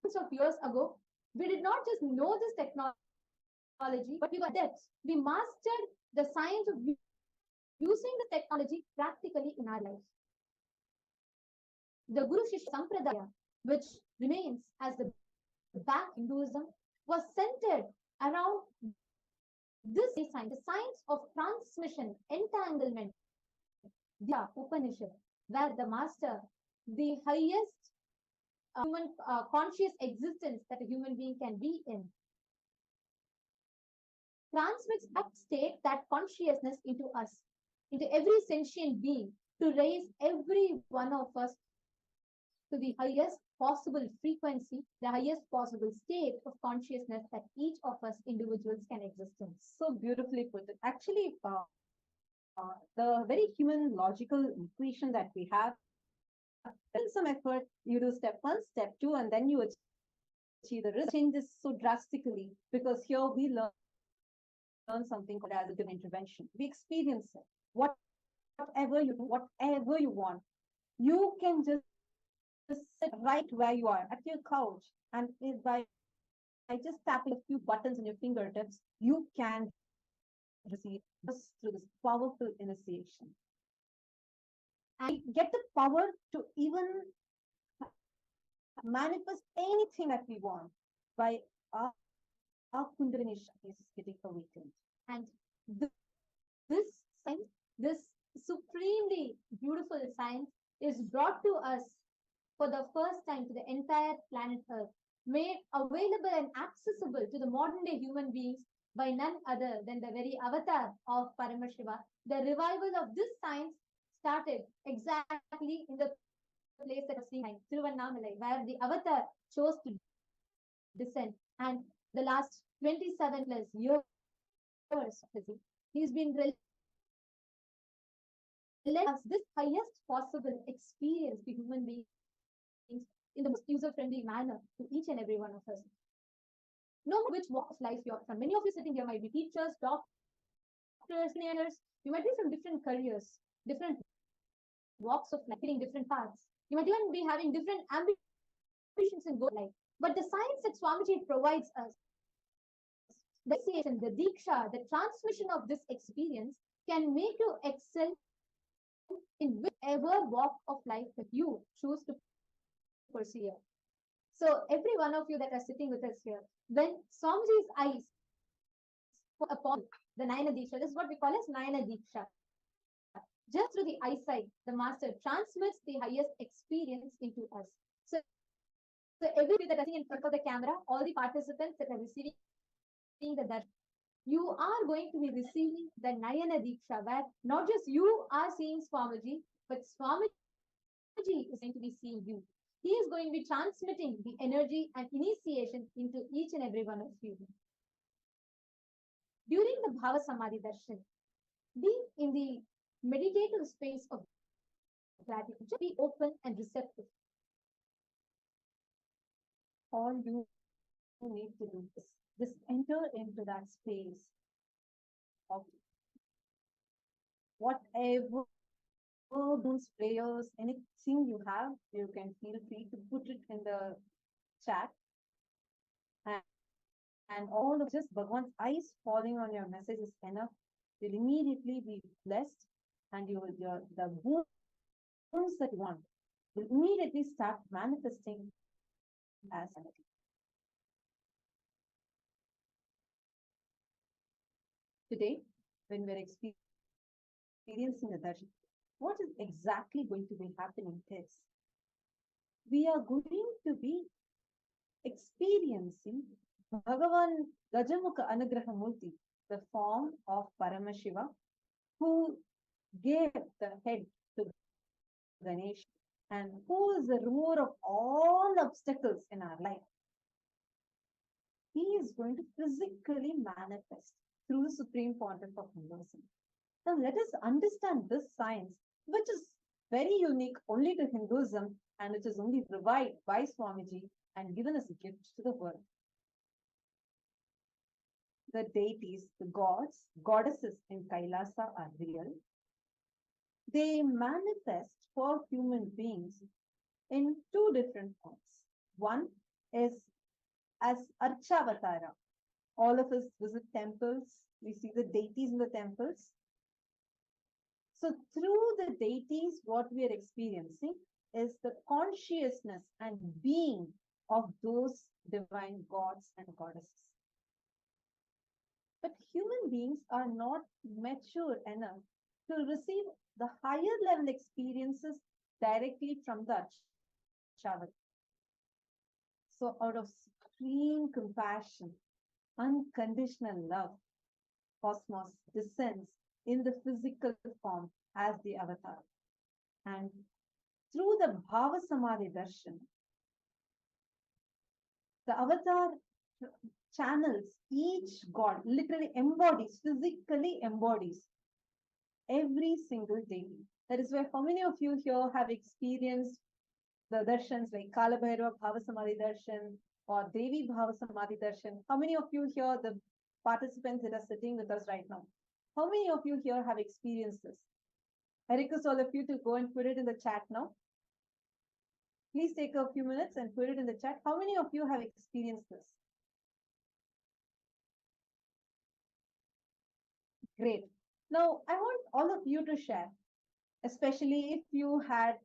hundreds of years ago, we did not just know this technology, but we were adept. We mastered the science of using the technology practically in our lives. The Guru Shishya Sampradaya, which remains as the back Hinduism, was centered around this science, the science of transmission, entanglement, via Upanishad, where the master, the highest human conscious existence that a human being can be in, transmits that state, that consciousness into us, into every sentient being, to raise every one of us to the highest possible frequency, the highest possible state of consciousness that each of us individuals can exist in. So beautifully put. Actually, the very human logical equation that we have, in some effort, you do step 1, step 2, and then you achieve the result. Changes so drastically because here we learn something called as a intervention. We experience it. Whatever you do, whatever you want, you can just sit right where you are at your couch, and by just tapping a few buttons on your fingertips, you can receive just through this powerful initiation. And get the power to even manifest anything that we want by our Kundalini Shakti is getting awakened. And this science, this supremely beautiful science, is brought to us for the first time to the entire planet Earth, made available and accessible to the modern day human beings by none other than the very avatar of Paramashiva. The revival of this science started exactly in the place that was seen, Tiruvannamalai, where the avatar chose to descend. And the last 27 plus years of his, he's been us this highest possible experience to human beings in the most user-friendly manner to each and every one of us. No matter which walk of life you're from. Many of you sitting here might be teachers, doctors, engineers. You might be from different careers, different walks of life, hitting different paths. You might even be having different ambitions in goal life. But the science that Swamiji provides us, the initiation, the diksha, the transmission of this experience can make you excel in whichever walk of life that you choose to pursue. So every one of you that are sitting with us here, when Swamiji's eyes upon the Nayana Diksha, this is what we call as Nayana Diksha. Just through the eyesight, the master transmits the highest experience into us. So everybody that are sitting in front of the camera, all the participants that are receiving the darshan, you are going to be receiving the Nayana Diksha, where not just you are seeing Swamiji, but Swamiji is going to be seeing you. He is going to be transmitting the energy and initiation into each and every one of you. During the Bhava Samadhi Darshan, be in the meditative space of gratitude. Just be open and receptive. All you need to do is just enter into that space of whatever those prayers, anything you have, you can feel free to put it in the chat. And all of just Bhagwan's eyes falling on your message is enough. You'll immediately be blessed, and you will the wounds that you want will immediately start manifesting as energy. Today, when we're experiencing the darshan, what is exactly going to be happening is we are going to be experiencing Bhagavan Gajamukha Anugrahamurti, the form of Paramashiva, who gave the head to Ganesh and who is the remover of all obstacles in our life. he is going to physically manifest through the Supreme Pontiff of Hinduism. Now, let us understand this science, which is very unique only to Hinduism and which is only revived by Swamiji and given as a gift to the world. The deities, the gods, goddesses in Kailasa are real. They manifest for human beings in two different forms. One is as Archavatara. All of us visit temples. We see the deities in the temples. So through the deities, what we are experiencing is the consciousness and being of those divine gods and goddesses. But human beings are not mature enough to receive the higher level experiences directly from the Archavatara. So out of supreme compassion, unconditional love, Cosmos descends in the physical form as the avatar. And through the Bhava Samadhi Darshan, the avatar channels each god, literally embodies, physically embodies every single deity. That is why how many of you here have experienced the darshans like Kala Bhairava Bhava Samadhi Darshan or Devi Bhava Samadhi Darshan? How many of you here, the participants that are sitting with us right now, how many of you here have experienced this? I request all of you to go and put it in the chat now. Please take a few minutes and put it in the chat. How many of you have experienced this? Great. Now, I want all of you to share, especially if you had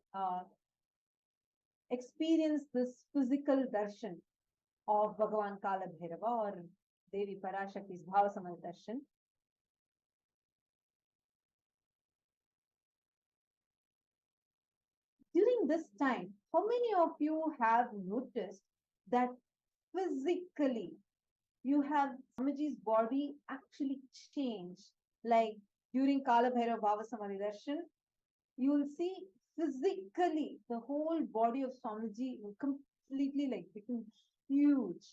experienced this physical darshan of Bhagavan Kala Bhairava or Devi Parashakti's Bhava Samadhi Darshan. During this time, how many of you have noticed that physically you have Swamiji's body actually change? Like during Kala Bhairava Bhava Samadhi Darshan, you will see physically the whole body of Swamiji will completely like become huge.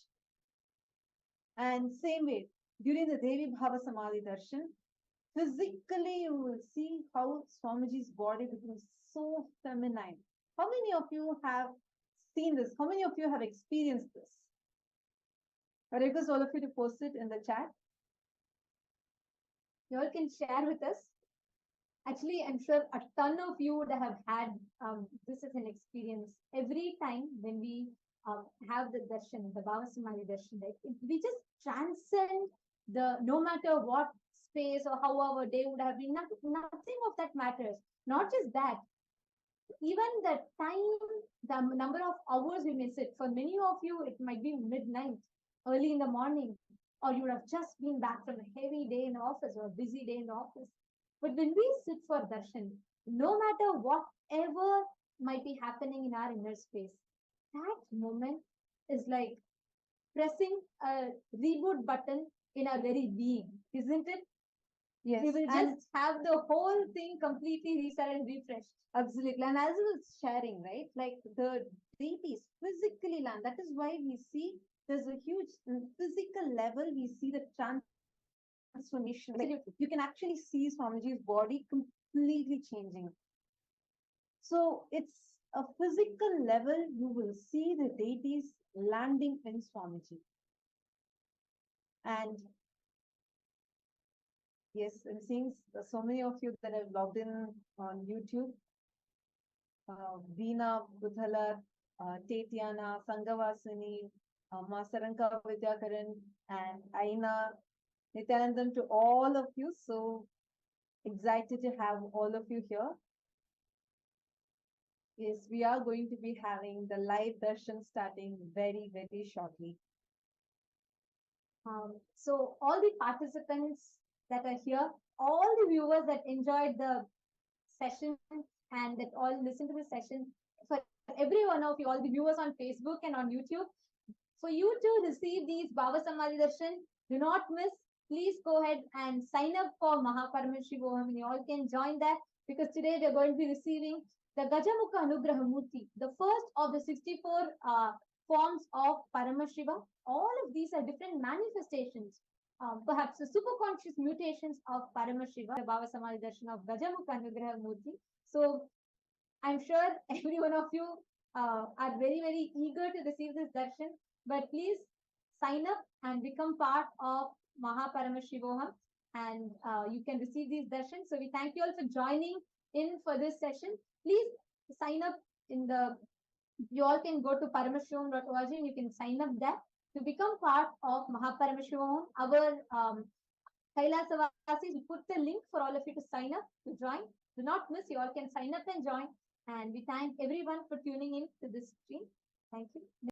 And same way, during the Devi Bhava Samadhi Darshan, physically you will see how Swamiji's body becomes so feminine. How many of you have seen this? How many of you have experienced this? I request all of you to post it in the chat. You all can share with us. Actually, I'm sure a ton of you would have had this as an experience. Every time when we have the darshan, the Bhava Samadhi darshan, right? We just transcend the, no matter what space or how our day would have been, nothing of that matters. Not just that, even the time, the number of hours we may sit. For many of you, it might be midnight, early in the morning, or you would have just been back from a heavy day in the office or a busy day in the office. But when we sit for darshan, no matter whatever might be happening in our inner space, that moment is like pressing a reboot button in our very being, isn't it? Yes. We will just have the whole thing completely reset and refreshed. Absolutely. And as I was sharing, right, like the deities physically land. That is why we see there's a huge physical level, we see the transformation. Like you can actually see Swamiji's body completely changing. So it's a physical level, you will see the deities landing in Swamiji. And yes, I'm seeing so many of you that have logged in on YouTube. Veena Budhalar, Tetiana, Sangavasini, Masaranka Vidyakaran, and Aina, Nithyananda, to all of you. So excited to have all of you here. Yes, we are going to be having the live darshan starting very, very shortly. So all the participants that are here, all the viewers that enjoyed the session and that all listen to the session, for every one of you, all the viewers on Facebook and on YouTube, for you to receive these Bhava Samadhi Darshan, do not miss. Please go ahead and sign up for Paramashivam, and you all can join that, because today we are going to be receiving the Gajamukha Anugraha Murti, the first of the 64 forms of Paramashivam. All of these are different manifestations, perhaps the superconscious mutations of Paramashiva, the Bhava Samadhi Darshan of Gajamukha Anugraha Murti. So I'm sure every one of you are very, very eager to receive this darshan, but please sign up and become part of Mahaparamashivoham, and you can receive these darshans. So we thank you all for joining in for this session. Please sign up in the, you all can go to paramashivam.org and you can sign up there to become part of Mahaparamashivoham. Our Kailasa Vasis, we put the link for all of you to sign up, to join. Do not miss, you all can sign up and join. And we thank everyone for tuning in to this stream. Thank you.